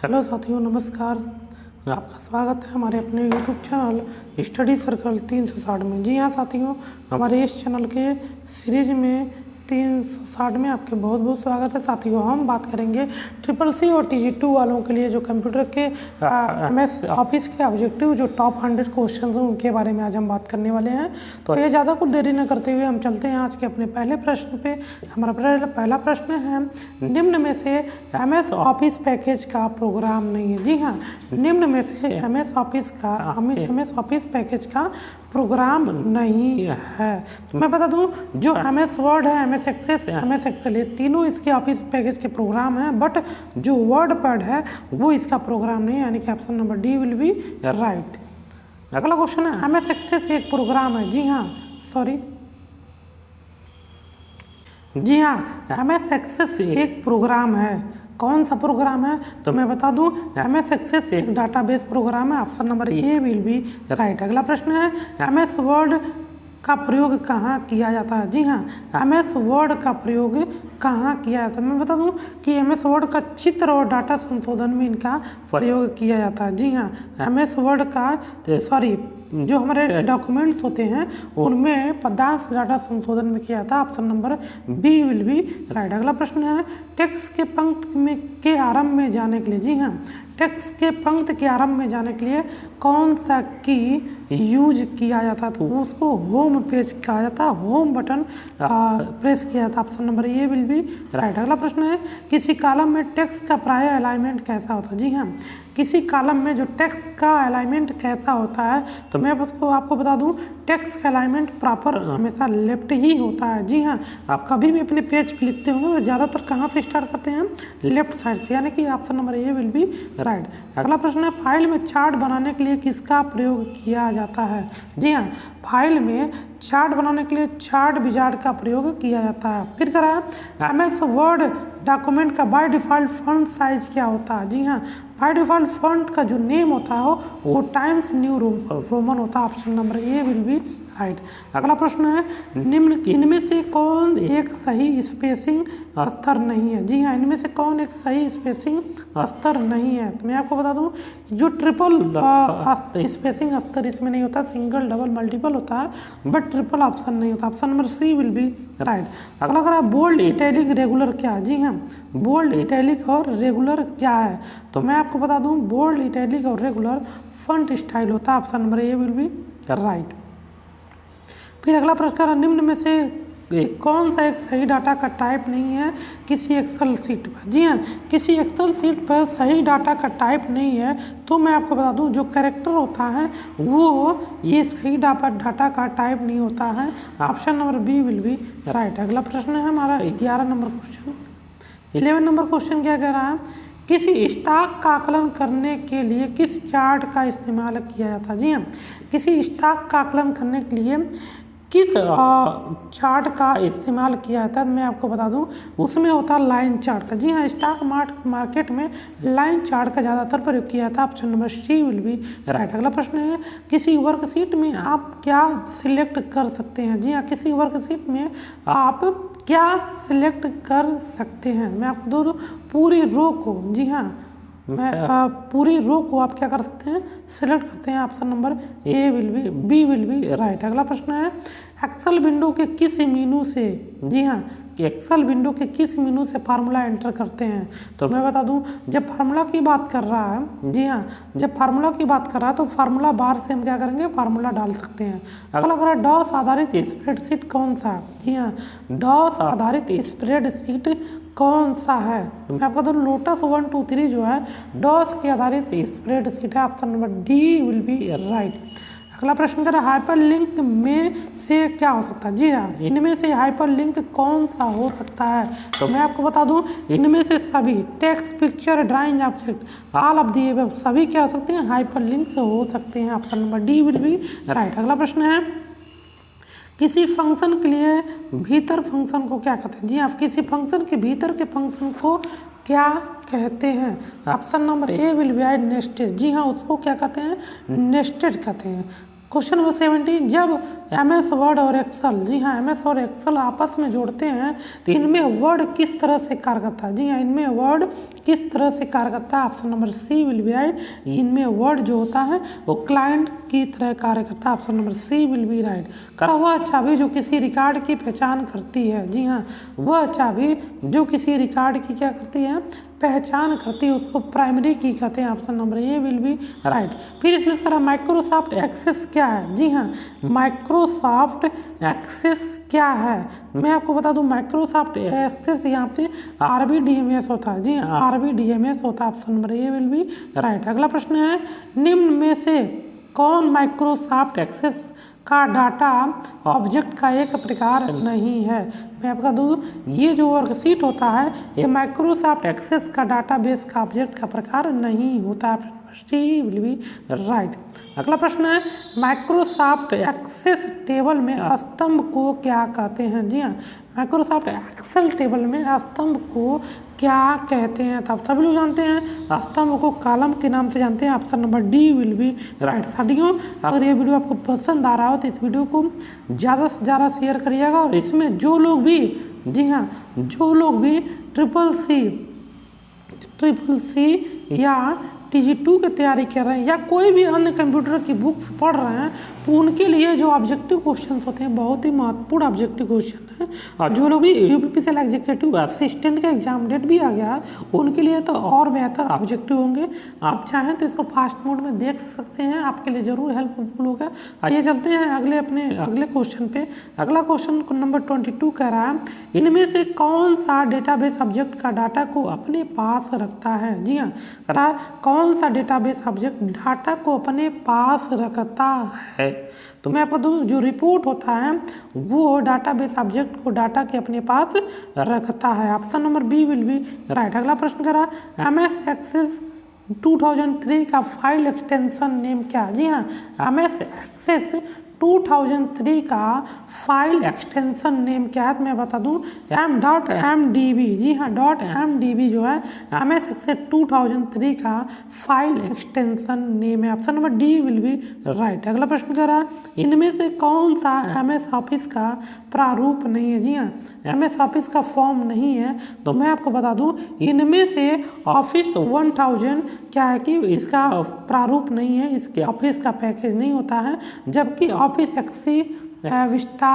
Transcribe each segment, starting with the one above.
Hello साथियों, नमस्कार। आपका स्वागत है हमारे अपने यूट्यूब चैनल स्टडी सर्कल 360 में। जी हाँ साथियों, हमारे इस चैनल के सीरीज में 360 में आपके बहुत बहुत स्वागत है। साथियों, हम बात करेंगे CCC और TG2 वालों के लिए जो कंप्यूटर के MS ऑफिस के ऑब्जेक्टिव जो टॉप 100 क्वेश्चन हैं उनके बारे में आज हम बात करने वाले हैं। तो ये ज़्यादा कुछ देरी न करते हुए हम चलते हैं आज के अपने पहले प्रश्न पे। हमारा पहला प्रश्न है, निम्न में से MS ऑफिस पैकेज का प्रोग्राम नहीं है। जी हाँ, निम्न में से MS ऑफिस पैकेज का प्रोग्राम नहीं है। तो मैं बता दूं, जो MS वर्ड है, MS एक्सेस है, MS एक्सेल, ये तीनों इसके ऑफिस पैकेज के प्रोग्राम हैं, बट जो वर्ड पैड है वो इसका प्रोग्राम नहीं है, यानी कि option number D will be right. अगला क्वेश्चन है, MS एक्सेस एक प्रोग्राम है। जी हाँ, जी हाँ, MS एक्सेस एक प्रोग्राम है। कौन सा प्रोग्राम है? तो मैं बता दूं, MS एक्सेस एक डाटाबेस प्रोग्राम है। Option number A will be right. अगला प्रश्न है, MS वर्ड का प्रयोग कहाँ किया जाता है? जी हाँ, MS वर्ड का प्रयोग कहाँ किया जाता है? मैं बता दूं कि MS वर्ड का चित्र और डाटा संशोधन में इनका प्रयोग किया जाता है। जी हाँ, MS वर्ड का जो हमारे डॉक्यूमेंट्स होते हैं उनमें पदार्थ डाटा संशोधन में किया जाता है। Option number B will be right. अगला प्रश्न है, टेक्स्ट के पंक्ति के आरंभ में जाने के लिए, जी हाँ, टेक्स्ट के पंक्ति के आरंभ में जाने के लिए कौन सा की यूज किया जाता है? तो उसको होम पेज कहा जाता है, होम बटन प्रेस किया जाता है। Option number A will be right. अगला प्रश्न है, किसी कॉलम में टेक्स्ट का प्राय अलाइनमेंट कैसा होता है? जी हाँ, किसी कॉलम में जो टेक्स्ट का अलाइनमेंट कैसा होता है? तो मैं आपको बता दूं, टेक्स्ट का अलाइनमेंट प्रॉपर हमेशा लेफ्ट ही होता है। जी हाँ, आप कभी भी अपने पेज पे लिखते होंगे तो ज़्यादातर कहाँ से स्टार्ट करते हैं? लेफ्ट साइड से, यानी कि option number A will be right. अगला प्रश्न है, फाइल में चार्ट बनाने के लिए किसका प्रयोग किया जाता है? जी हाँ, फाइल में चार्ट बनाने के लिए चार्ट विजार्ड का प्रयोग किया जाता है। फिर कह रहा है, MS वर्ड डॉक्यूमेंट का बाय डिफ़ॉल्ट फॉन्ट साइज क्या होता है? जी हाँ, बाय डिफ़ॉल्ट फॉन्ट का जो नेम होता है वो टाइम्स न्यू रोमन होता है। Option number A will be right. अगला प्रश्न है, इनमें से कौन एक सही स्पेसिंग स्तर नहीं है? जी हाँ, इनमें से कौन एक सही स्पेसिंग स्तर नहीं है? तो मैं आपको बता दूं, जो ट्रिपल स्पेसिंग स्तर इसमें नहीं होता, सिंगल डबल मल्टीपल होता है, बट ट्रिपल ऑप्शन नहीं होता। Option number C will be right. अगला कह रहा है, बोल्ड इटैलिक रेगुलर क्या है? जी हाँ, बोल्ड इटैलिक और रेगुलर क्या है? तो मैं आपको बता दूं, बोल्ड इटैलिक और रेगुलर फॉन्ट स्टाइल होता है। Option number A will be right. फिर अगला प्रश्न, निम्न में से कौन सा एक सही डाटा का टाइप नहीं है किसी एक्सेल सीट पर? जी हाँ, किसी एक्सेल सीट पर सही डाटा का टाइप नहीं है, तो मैं आपको बता दूं, जो कैरेक्टर होता है वो ये सही डाटा का टाइप नहीं होता है। Option number B will be right. अगला प्रश्न है हमारा 11 नंबर क्वेश्चन। 11 नंबर क्वेश्चन क्या कह रहा है, किसी स्टॉक का आकलन करने के लिए किस चार्ट का इस्तेमाल किया जाता है? जी हाँ, किसी स्टॉक का आकलन करने के लिए किस चार्ट का इस्तेमाल किया जाता है? मैं आपको बता दूं, उसमें होता है लाइन चार्ट का। जी हाँ, स्टॉक मार्केट में लाइन चार्ट का ज़्यादातर प्रयोग किया जाता है। Option number C will be right. अगला प्रश्न है, किसी वर्कशीट में आप क्या सिलेक्ट कर सकते हैं? जी हाँ, किसी वर्कशीट में आप क्या सिलेक्ट कर सकते हैं? मैं आपको दो पूरी रो को, जी हाँ, पूरी रो को आप क्या कर सकते हैं? सिलेक्ट करते हैं। Option number B will be right. अगला प्रश्न है, एक्सेल विंडो के किस मेनू से, जी हाँ, एक्सेल विंडो के किस मेनू से फार्मूला एंटर करते हैं? तो मैं बता दूं, जब फार्मूला की बात कर रहा है, जी हाँ, जब फार्मूला की बात कर रहा है तो फार्मूला बार से हम क्या करेंगे? फार्मूला डाल सकते हैं। अगला कह रहा है, डॉस आधारित स्प्रेडशीट कौन सा है? जी हाँ, डॉस आधारित स्प्रेडशीट कौन सा है? तो मैं आपको बताऊँ, लोटस 1 2 3 जो है डॉस के आधारित स्प्रेडशीट है। Option number D will be right. अगला प्रश्न कर, हाइपरलिंक में से क्या हो सकता है? जी हाँ, इनमें से हाइपरलिंक कौन सा हो सकता है? तो मैं आपको बता दूं, इनमें से सभी text, picture, drawing, object, all of the above सभी क्या हो सकते हैं? हाइपरलिंक से हो सकते हैं। Option number D will be right. अगला प्रश्न है, किसी फंक्शन के लिए भीतर फंक्शन को क्या कहते हैं? जी आप किसी फंक्शन के भीतर के फंक्शन को क्या कहते हैं? Option number A will be nested. जी हाँ, उसको क्या कहते हैं? नेस्टेड कहते हैं। क्वेश्चन नंबर 17, जब MS वर्ड और एक्सेल, जी हाँ MS और एक्सेल आपस में जोड़ते हैं तो इनमें वर्ड किस तरह से कार्य करता है? जी हाँ, इनमें वर्ड किस तरह से कार्य करता है? Option number C will be right. इनमें वर्ड जो होता है वो क्लाइंट की तरह कार्य करता है। Option number C will be right. करा वह चाबी जो किसी रिकॉर्ड की पहचान करती है, जी हाँ वह चाबी जो किसी रिकॉर्ड की क्या करती है? पहचान करती है, उसको प्राइमरी की कहते हैं। Option number A will be right. फिर इसमें करा माइक्रोसॉफ्ट एक्सेस क्या है? जी हाँ माइक्रोसॉफ्ट एक्सेस क्या है? मैं आपको बता दूं माइक्रोसॉफ्ट एक्सेस यहाँ पे RBDMS होता है। जी हाँ RBDMS होता है। Option number A will be right. अगला प्रश्न है, निम्न में से कौन माइक्रोसॉफ्ट एक्सेस का डाटा ऑब्जेक्ट का एक प्रकार नहीं है? मैं आपका दूँ ये जो वर्कशीट होता है ये माइक्रोसॉफ्ट एक्सेस का डाटाबेस का ऑब्जेक्ट का प्रकार नहीं होता है। सी विल बी राइट। अगला प्रश्न है, माइक्रोसॉफ्ट एक्सेस टेबल में स्तंभ को क्या कहते हैं? जी हाँ माइक्रोसॉफ्ट एक्सेल टेबल में स्तंभ को क्या कहते हैं? तो आप सभी लोग जानते हैं स्तंभ को कॉलम के नाम से जानते हैं। Option number D will be right. साथियों अगर ये वीडियो आपको पसंद आ रहा हो तो इस वीडियो को ज़्यादा से ज़्यादा शेयर करिएगा, और इसमें जो लोग भी, जी हाँ जो लोग भी ट्रिपल सी या TG2 की तैयारी कर रहे हैं या कोई भी अन्य कंप्यूटर की बुक्स पढ़ रहे हैं तो उनके लिए जो ऑब्जेक्टिव क्वेश्चंस होते हैं बहुत ही महत्वपूर्ण ऑब्जेक्टिव क्वेश्चन है। और जो लोग भी UPPCL एग्जीक्यूटिव असिस्टेंट का एग्जाम डेट भी आ गया उनके लिए तो और बेहतर ऑब्जेक्टिव होंगे। आप चाहें तो इसको फास्ट मोड में देख सकते हैं, आपके लिए ज़रूर हेल्पफुल होगा। आइए चलते हैं अगले क्वेश्चन पे। अगला क्वेश्चन नंबर 22 कह रहा है, इनमें से कौन सा डेटाबेस ऑब्जेक्ट का डाटा को अपने पास रखता है? जी हाँ कौन सा डेटाबेस ऑब्जेक्ट डाटा को अपने पास रखता है? तो मैं आपको दूँ जो रिपोर्ट होता है वो डाटाबेस ऑब्जेक्ट को डाटा के अपने पास रखता है। Option number B will be right. अगला प्रश्न करा, MS एक्सेस 2003 का फाइल एक्सटेंशन नेम क्या? जी हाँ MS एक्सेस 2003 का फाइल एक्सटेंशन नेम क्या है? तो मैं बता दूं m.mdb। जी हाँ .mdb जो है MS एक्सेस 2003 का फाइल एक्सटेंशन नेम है। Option number D will be right. अगला प्रश्न कर रहा है, इनमें से कौन सा MS ऑफिस का प्रारूप नहीं है? जी हाँ MS ऑफिस का फॉर्म नहीं है। तो मैं आपको बता दूं इनमें से ऑफिस 1000 क्या है कि इसका प्रारूप नहीं है, इसके ऑफिस का पैकेज नहीं होता है, जबकि ऑफिस एक्सी विस्टा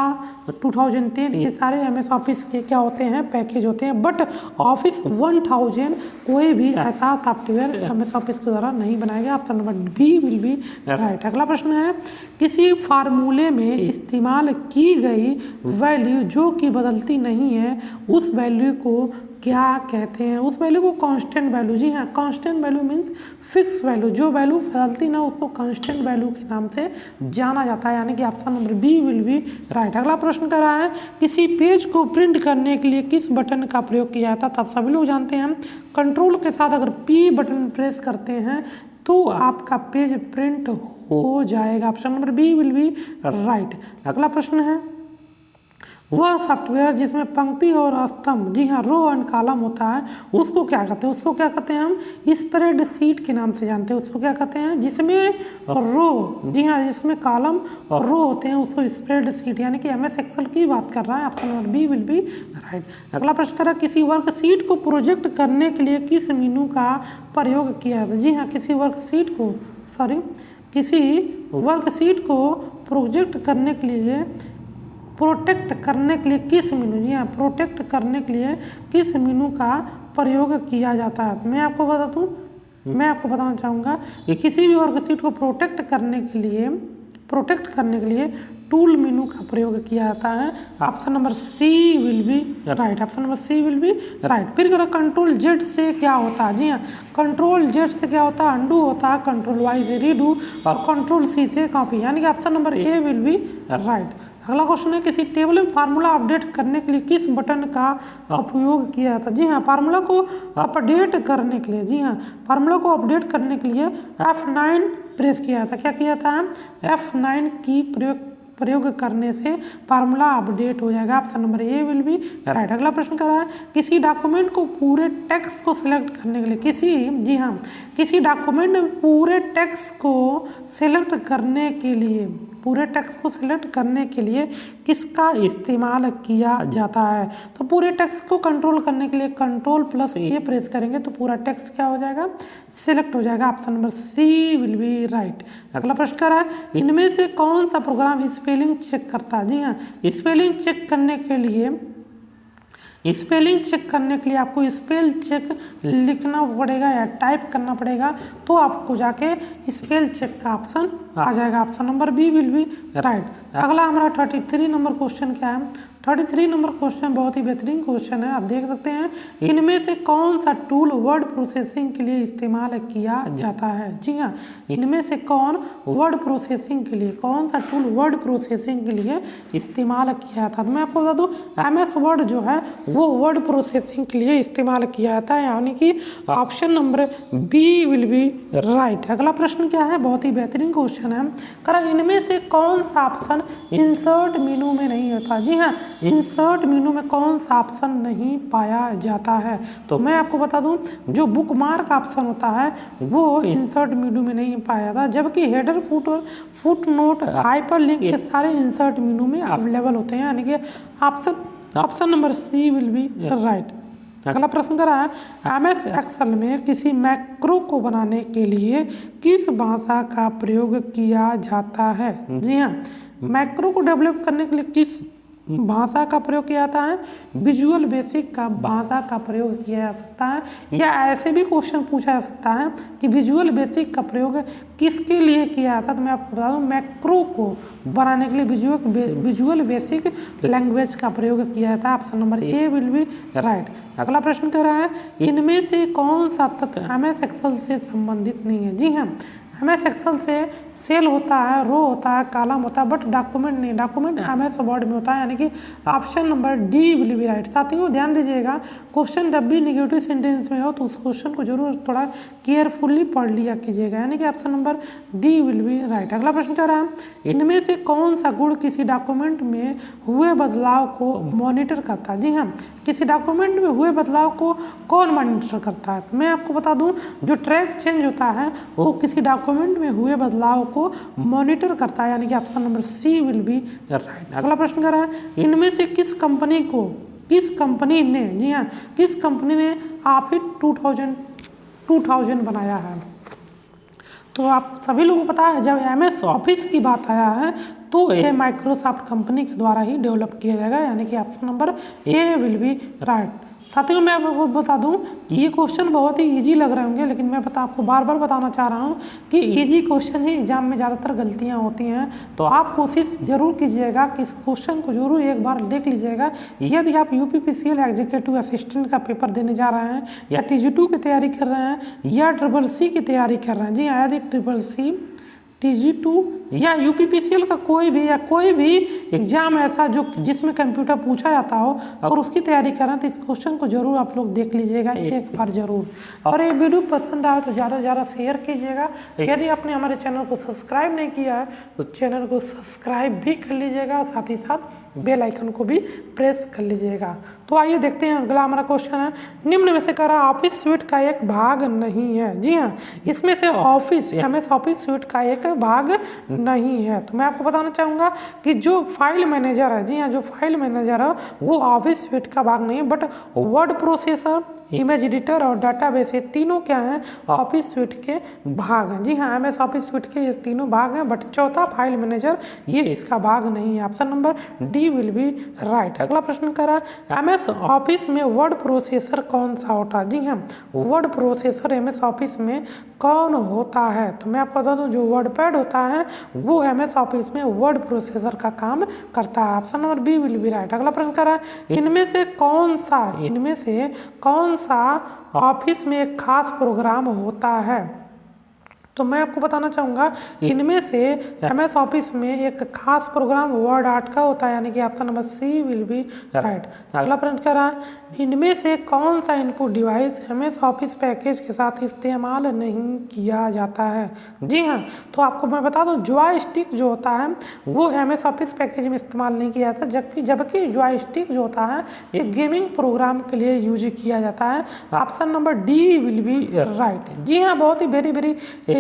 2010 ये सारे MS ऑफिस के क्या होते हैं? पैकेज होते हैं। बट ऑफिस 1000 कोई भी ऐसा सॉफ्टवेयर MS ऑफिस के द्वारा नहीं बनाया गया। Option number B will be right. अगला प्रश्न है, किसी फार्मूले में इस्तेमाल की गई वैल्यू जो कि बदलती नहीं है उस वैल्यू को क्या कहते हैं? उस वैल्यू को कांस्टेंट वैल्यू। जी हाँ constant value means fix value, जो वैल्यू बदलती ना उसको कांस्टेंट वैल्यू के नाम से जाना जाता है, यानी कि option number B will be right. अगला प्रश्न कर रहा है, किसी पेज को प्रिंट करने के लिए किस बटन का प्रयोग किया जाता है? तब सभी लोग जानते हैं कंट्रोल के साथ अगर P बटन प्रेस करते हैं तो आपका पेज प्रिंट हो जाएगा। Option number B will be right. अगला प्रश्न है, वह सॉफ्टवेयर जिसमें पंक्ति और स्तंभ, जी हाँ रो एंड कॉलम होता है, उसको क्या कहते हैं? उसको क्या कहते हैं? हम स्प्रेडशीट के नाम से जानते हैं। उसको क्या कहते हैं? जिसमें रो, जी हाँ जिसमें कॉलम और रो होते हैं उसको स्प्रेडशीट, यानी कि MS एक्सेल की बात कर रहा है। Option number B will be right. अगला प्रश्न करा, किसी वर्कशीट को प्रोजेक्ट करने के लिए किस मेनू का प्रयोग किया जाता है? जी हाँ किसी वर्कशीट को प्रोजेक्ट करने के लिए प्रोटेक्ट करने के लिए किस मेनू, जी हाँ प्रोटेक्ट करने के लिए किस मेनू का प्रयोग किया जाता है? मैं आपको बताना चाहूँगा कि किसी भी वर्कशीट को प्रोटेक्ट करने के लिए टूल मेनू का प्रयोग किया जाता है। Option number C will be right. Option number C will be right. फिर करो कंट्रोल जेड से क्या होता है? जी हाँ कंट्रोल जेड से क्या होता है? अंडू होता है, कंट्रोल वाई से रीडू और कंट्रोल सी से कॉपी, यानी कि option number A will be right. अगला क्वेश्चन है, किसी टेबल में फार्मूला अपडेट करने के लिए किस बटन का उपयोग किया जाता है? जी हाँ फार्मूला को अपडेट करने के लिए, जी हाँ फार्मूला को अपडेट करने के लिए F9 प्रेस किया था। क्या किया था? F9 की प्रयोग प्रयोग करने से फार्मूला अपडेट हो जाएगा। Option number A will be right. अगला प्रश्न कर रहा है किसी डॉक्यूमेंट को पूरे टेक्स्ट को सिलेक्ट करने के लिए किसी डॉक्यूमेंट में पूरे टेक्स्ट को सिलेक्ट करने के लिए किसका इस्तेमाल किया जाता है। तो पूरे टेक्स्ट को कंट्रोल करने के लिए Ctrl+A प्रेस करेंगे तो पूरा टेक्स्ट क्या हो जाएगा, सिलेक्ट हो जाएगा। Option number C will be right. अगला प्रश्न कर रहा है इनमें से कौन सा प्रोग्राम स्पेलिंग चेक करता है। जी हाँ, स्पेलिंग चेक करने के लिए आपको स्पेल चेक लिखना पड़ेगा या टाइप करना पड़ेगा, तो आपको जाके स्पेल चेक का ऑप्शन आ जाएगा। Option number B will be right. अगला हमारा 33 नंबर क्वेश्चन क्या है। 33 नंबर क्वेश्चन बहुत ही बेहतरीन क्वेश्चन है। आप देख सकते हैं इनमें से कौन सा टूल वर्ड प्रोसेसिंग के लिए इस्तेमाल किया जाता है। जी हाँ, इनमें से कौन सा टूल वर्ड प्रोसेसिंग के लिए इस्तेमाल किया जाता है। तो मैं आपको बता दूं MS वर्ड जो है वो वर्ड प्रोसेसिंग के लिए इस्तेमाल किया जाता है, यानी कि option number B will be right. अगला प्रश्न क्या है, बहुत ही बेहतरीन क्वेश्चन है। कारण इनमें से कौन सा ऑप्शन इंसर्ट मेनू में नहीं होता। जी हाँ, इंसर्ट मेनू में कौन सा ऑप्शन नहीं पाया जाता है। तो मैं आपको बता दूं जो बुकमार्क ऑप्शन होता है वो इंसर्ट मेनू में नहीं पाया जाता, जबकि हेडर, फुट नोट, हाइपरलिंक ये सारे इंसर्ट मेनू में अवेलेबल होते हैं, यानी कि option number C will be right. अगला प्रश्न कर रहा है MS एक्सेल में किसी मैक्रो को बनाने के लिए किस भाषा का प्रयोग किया जाता है। जी हाँ, मैक्रो को डेवलप करने के लिए किस भाषा का प्रयोग किया जाता है, विजुअल बेसिक का भाषा का प्रयोग किया जा सकता है। या ऐसे भी क्वेश्चन पूछा जा सकता है कि विजुअल बेसिक का प्रयोग किसके लिए किया जाता है। तो मैं आपको बता दूं मैक्रो को बनाने के लिए विजुअल बेसिक लैंग्वेज का प्रयोग किया जाता है। Option number A will be right. अगला प्रश्न कर रहा है इनमें से कौन सा तत्व MS एक्सेल से संबंधित नहीं है। जी हाँ, MS एक्सेल से सेल होता है, रो होता है, कॉलम होता है, बट डॉक्यूमेंट नहीं। डॉक्यूमेंट MS वर्ड में होता है, यानी कि option number D will be right. साथियों ध्यान दीजिएगा, क्वेश्चन जब भी नेगेटिव सेंटेंस में हो तो उस क्वेश्चन को जरूर थोड़ा केयरफुली पढ़ लिया कीजिएगा, यानी कि option number D will be right. अगला प्रश्न क्या रहा है इनमें से कौन सा गुण किसी डॉक्यूमेंट में हुए बदलाव को मॉनिटर करता है। जी हाँ, किसी डॉक्यूमेंट में हुए बदलाव को कौन मॉनिटर करता है। मैं आपको बता दूं जो ट्रैक चेंज होता है वो किसी डॉक्यूमेंट में हुए बदलाव को मॉनिटर करता है, यानी कि option number C will be right. अगला प्रश्न कर रहा है इनमें से किस कंपनी ने जी हाँ किस कंपनी ने ऑफिस 2000 बनाया है। तो आप सभी लोगों को पता है जब MS ऑफिस की बात आया है तो ये माइक्रोसॉफ्ट कंपनी के द्वारा ही डेवलप किया जाएगा, यानी कि option number A will be right. साथियों मैं आपको बता दूं कि ये क्वेश्चन बहुत ही इजी लग रहे होंगे, लेकिन मैं आपको बार बार बताना चाह रहा हूँ कि इजी क्वेश्चन ही एग्जाम में ज़्यादातर गलतियाँ होती हैं। तो आप कोशिश जरूर कीजिएगा कि इस क्वेश्चन को जरूर एक बार देख लीजिएगा। यदि आप UPPCL एग्जीक्यूटिव असिस्टेंट का पेपर देने जा रहे हैं या TG2 की तैयारी कर रहे हैं या CCC की तैयारी कर रहे हैं। जी हाँ, यदि CCC, TG2 या UPPCL का कोई भी एग्जाम ऐसा जिसमें कंप्यूटर पूछा जाता हो, अगर उसकी तैयारी कर रहे हैं तो इस क्वेश्चन को जरूर आप लोग देख लीजिएगा एक बार जरूर। और ये वीडियो पसंद आए तो ज़्यादा से ज़्यादा शेयर कीजिएगा। यदि आपने हमारे चैनल को सब्सक्राइब नहीं किया है तो चैनल को सब्सक्राइब भी कर लीजिएगा, साथ ही साथ बेल आइकन को भी प्रेस कर लीजिएगा। तो आइए देखते हैं अगला हमारा क्वेश्चन है निम्न में से कह रहा ऑफिस स्यूट का एक भाग नहीं है। जी हाँ, इसमें से MS ऑफिस स्यूट का एक भाग नहीं है। तो मैं आपको बताना चाहूँगा कि जो फाइल मैनेजर है, जी हाँ जो फाइल मैनेजर है वो ऑफिस स्यूट का भाग नहीं है, but word processor, image editor और डाटाबेस ये तीनों क्या हैं ऑफिस स्यूट के भाग हैं। जी हाँ, MS ऑफिस स्यूट के ये तीनों भाग हैं, बट चौथा फाइल मैनेजर ये इसका भाग नहीं है। Option number D will be right. अगला प्रश्न करा MS ऑफिस में वर्ड प्रोसेसर कौन सा होता है। जी हाँ, वर्ड प्रोसेसर MS ऑफिस में कौन होता है। तो मैं आपको बता दूं जो वर्ड पैड होता है वो MS ऑफिस में वर्ड प्रोसेसर का काम करता है। Option number B will be right. अगला प्रश्न करा इनमें से कौन सा ऑफिस में एक खास प्रोग्राम होता है। तो मैं आपको बताना चाहूँगा इनमें से MS ऑफिस में एक खास प्रोग्राम वर्ड आर्ट का होता है, यानी कि option number C will be right. अगला प्रश्न कह रहा है इनमें से कौन सा input device MS office package के साथ इस्तेमाल नहीं किया जाता है। जी हाँ, तो आपको मैं बता दूं जॉयस्टिक जो होता है वो MS ऑफिस पैकेज में इस्तेमाल नहीं किया जाता, जबकि जॉयस्टिक जो होता है एक गेमिंग प्रोग्राम के लिए यूज किया जाता है। Option number D will be right. जी हाँ, बहुत ही वेरी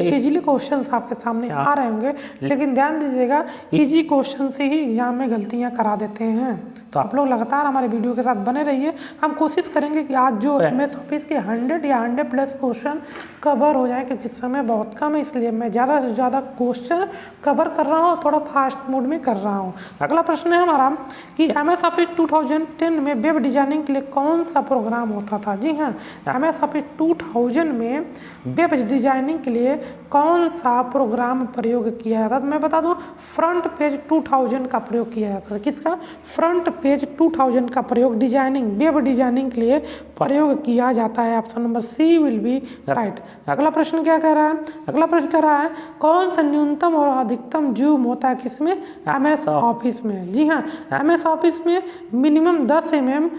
इजीली क्वेश्चंस आपके सामने आ रहे होंगे, लेकिन ध्यान दीजिएगा इजी क्वेश्चन से ही एग्जाम में गलतियां करा देते हैं। तो आप लोग लगातार हमारे वीडियो के साथ बने रहिए। हम कोशिश करेंगे कि आज जो MS ऑफिस के 100 या 100+ क्वेश्चन कवर हो जाए, क्योंकि समय बहुत कम है इसलिए मैं ज़्यादा से ज़्यादा क्वेश्चन कवर कर रहा हूँ, थोड़ा फास्ट मोड में कर रहा हूँ। अगला प्रश्न है हमारा कि MS ऑफिस 2010 में वेब डिजाइनिंग के लिए कौन सा प्रोग्राम होता था। जी हाँ, MS ऑफिस 2000 में वेब डिजाइनिंग के लिए कौन सा प्रोग्राम प्रयोग किया जाता था। मैं बता दूं फ्रंट पेज 2000 का प्रयोग किया जाता था। किसका? फ्रंट पेज 2000 का प्रयोग डिजाइनिंग वेब डिजाइनिंग के लिए प्रयोग किया जाता है। Option number C will be right. अगला प्रश्न क्या कह रहा है? अगला प्रश्न कह रहा है कौन सा न्यूनतम और अधिकतम जूम होता है किसमें? MS ऑफिस में। जी हाँ, MS ऑफिस में मिनिमम 10 mm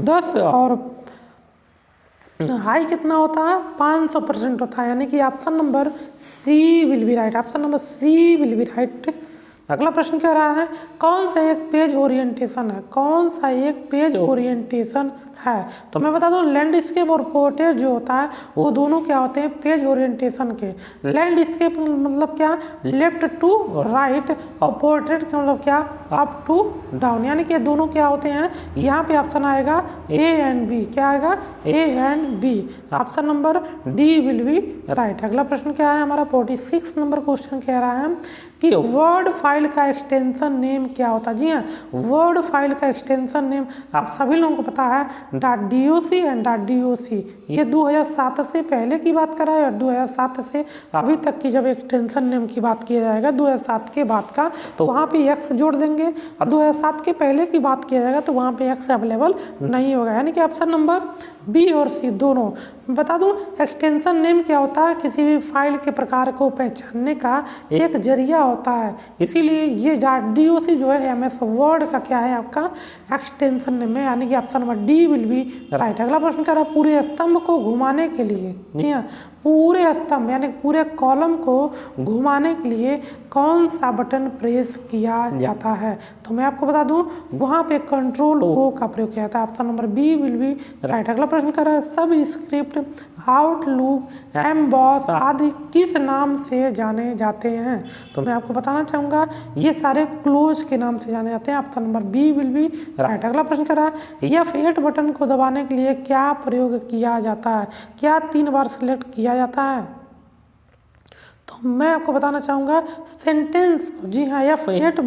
10 और हाई कितना होता है? 500% होता है, यानी कि option number C will be right. Option number C will be right. अगला प्रश्न कह रहा है कौन सा एक पेज ओरिएंटेशन है? कौन सा एक पेज ओरिएंटेशन है? तो मैं बता दूं लैंडस्केप और पोर्ट्रेट जो होता है वो दोनों क्या होते हैं? पेज ओरिएंटेशन के। लैंडस्केप मतलब क्या? लेफ्ट टू राइट, और पोर्ट्रेट का मतलब क्या? अप टू डाउन, यानी कि दोनों क्या होते हैं? यहाँ पे ऑप्शन आएगा ए एंड बी। क्या आएगा? A and B. Option number D will be right. अगला प्रश्न क्या है हमारा? 46 नंबर क्वेश्चन कह रहा है कि वर्ड फाइल का एक्सटेंशन नेम क्या होता है। जी हाँ, वर्ड फाइल का एक्सटेंशन नेम आप सभी लोगों को पता है .doc एंड .doc। ये 2007 से पहले की बात कर रहा है और 2007 से अभी तक की जब एक्सटेंशन नेम की बात किया जाएगा 2007 के बाद का, तो वहाँ पे एक्स जोड़ देंगे, और 2007 के पहले की बात किया जाएगा तो वहाँ पे एक्स अवेलेबल नहीं होगा, यानी कि ऑप्शन नंबर बी और सी दोनों। बता दूं एक्सटेंशन नेम क्या होता है? किसी भी फाइल के प्रकार को पहचानने का एक जरिया होता है, इसीलिए ये .doc जो है MS वर्ड का क्या है? आपका एक्सटेंशन नेम है, यानी कि option number D will be right. अगला प्रश्न कह रहा है पूरे स्तंभ को घुमाने के लिए, जी हाँ, पूरे स्तंभ यानी पूरे कॉलम को घुमाने के लिए कौन सा बटन प्रेस किया जाता है? तो मैं आपको बता दूं वहाँ पे कंट्रोल O का प्रयोग किया जाता है। Option number B will be right. अगला प्रश्न कर रहा है सब स्क्रिप्ट, आउटलुक, एम्बॉस आदि किस नाम से जाने जाते हैं? तो मैं आपको बताना चाहूँगा ये सारे क्लोज के नाम से जाने जाते हैं। Option number B will be right. अगला प्रश्न कर रहा है F8 बटन को दबाने के लिए क्या प्रयोग किया जाता है? क्या 3 बार सिलेक्ट किया जाता है? तो मैं आपको बताना चाहूँगा सेंटेंस को। जी हाँ, F8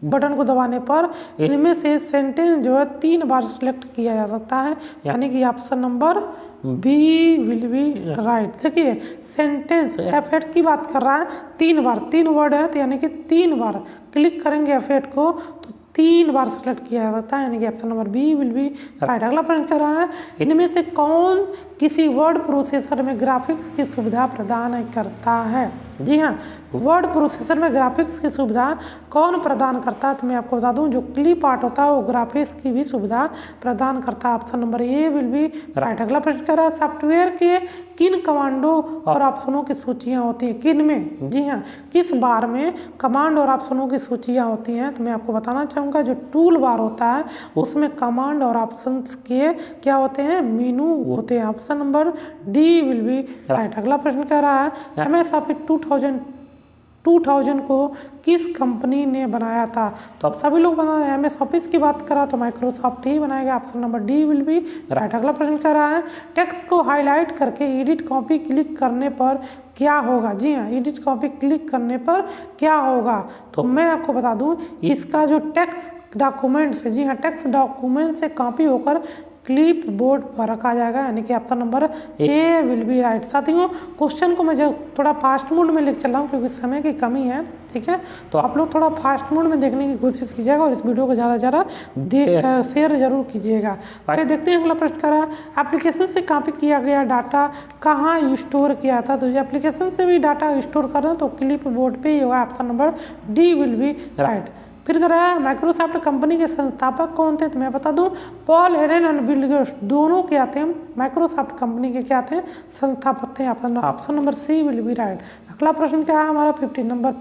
बटन को दबाने पर इनमें से सेंटेंस जो है 3 बार सिलेक्ट किया जा सकता है, यानी कि option number B will be right. देखिए सेंटेंस F8 की बात कर रहा है 3 बार, 3 वर्ड है तो यानी कि 3 बार क्लिक करेंगे F8 को तो 3 बार सेलेक्ट किया जाता है, यानी कि option number B will be right. अगला प्रश्न कर रहा है इनमें से कौन किसी वर्ड प्रोसेसर में ग्राफिक्स की सुविधा प्रदान करता है? जी हाँ, वर्ड प्रोसेसर में ग्राफिक्स की सुविधा कौन प्रदान करता है? तो मैं आपको बता दूं जो क्लिप आर्ट होता है वो ग्राफिक्स की भी सुविधा प्रदान करता है। Option number A will be right. अगला प्रश्न कर रहा है सॉफ्टवेयर के किन कमांडो और ऑप्शनों की सूचियाँ होती हैं? किन में? जी हाँ, किस बार में कमांड और ऑप्शनों की सूचियाँ होती हैं? तो मैं आपको बताना चाहूँगा जो टूल बार होता है उसमें कमांड और ऑप्शन के क्या होते हैं? मेनू होते हैं। Option number D will be right. अगला प्रश्न कह रहा है MS ऑफिस 2000 को किस कंपनी ने बनाया था? तो अब सभी लोग बना MS ऑफिस की बात करा तो माइक्रोसॉफ्ट ही बनाएगा। Option number D will be right. अगला प्रश्न कह रहा है टेक्स्ट को हाईलाइट करके एडिट कॉपी क्लिक करने पर क्या होगा? जी हाँ, एडिट कॉपी क्लिक करने पर क्या होगा? तो मैं आपको बता दूं इसका जो टेक्स्ट डॉक्यूमेंट से, जी हाँ, टेक्स्ट डॉक्यूमेंट से कॉपी होकर क्लिप बोर्ड पर रखा जाएगा, यानी कि option number A will be right. साथियों क्वेश्चन को मैं थोड़ा फास्ट मोड में लेकर चल रहा हूँ क्योंकि समय की कमी है, ठीक है, तो आप लोग थोड़ा फास्ट मोड में देखने की कोशिश कीजिएगा और इस वीडियो को ज़्यादा से ज़्यादा शेयर जरूर कीजिएगा। आइए देखते हैं अगला प्रश्न कह रहा है एप्लीकेशन से कॉपी किया गया डाटा कहाँ स्टोर किया था। तो ये एप्लीकेशन से भी डाटा स्टोर कर रहे हैं तो क्लिप बोर्ड पे ही होगा, option number D will be right. फिर कह रहा है माइक्रोसॉफ्ट कंपनी के संस्थापक कौन थे। तो मैं बता दूं पॉल एलन और बिल गेट्स दोनों क्या थे, माइक्रोसॉफ्ट कंपनी के क्या थे, संस्थापक थे। Option number C will be right. अगला प्रश्न क्या है हमारा 56 नंबर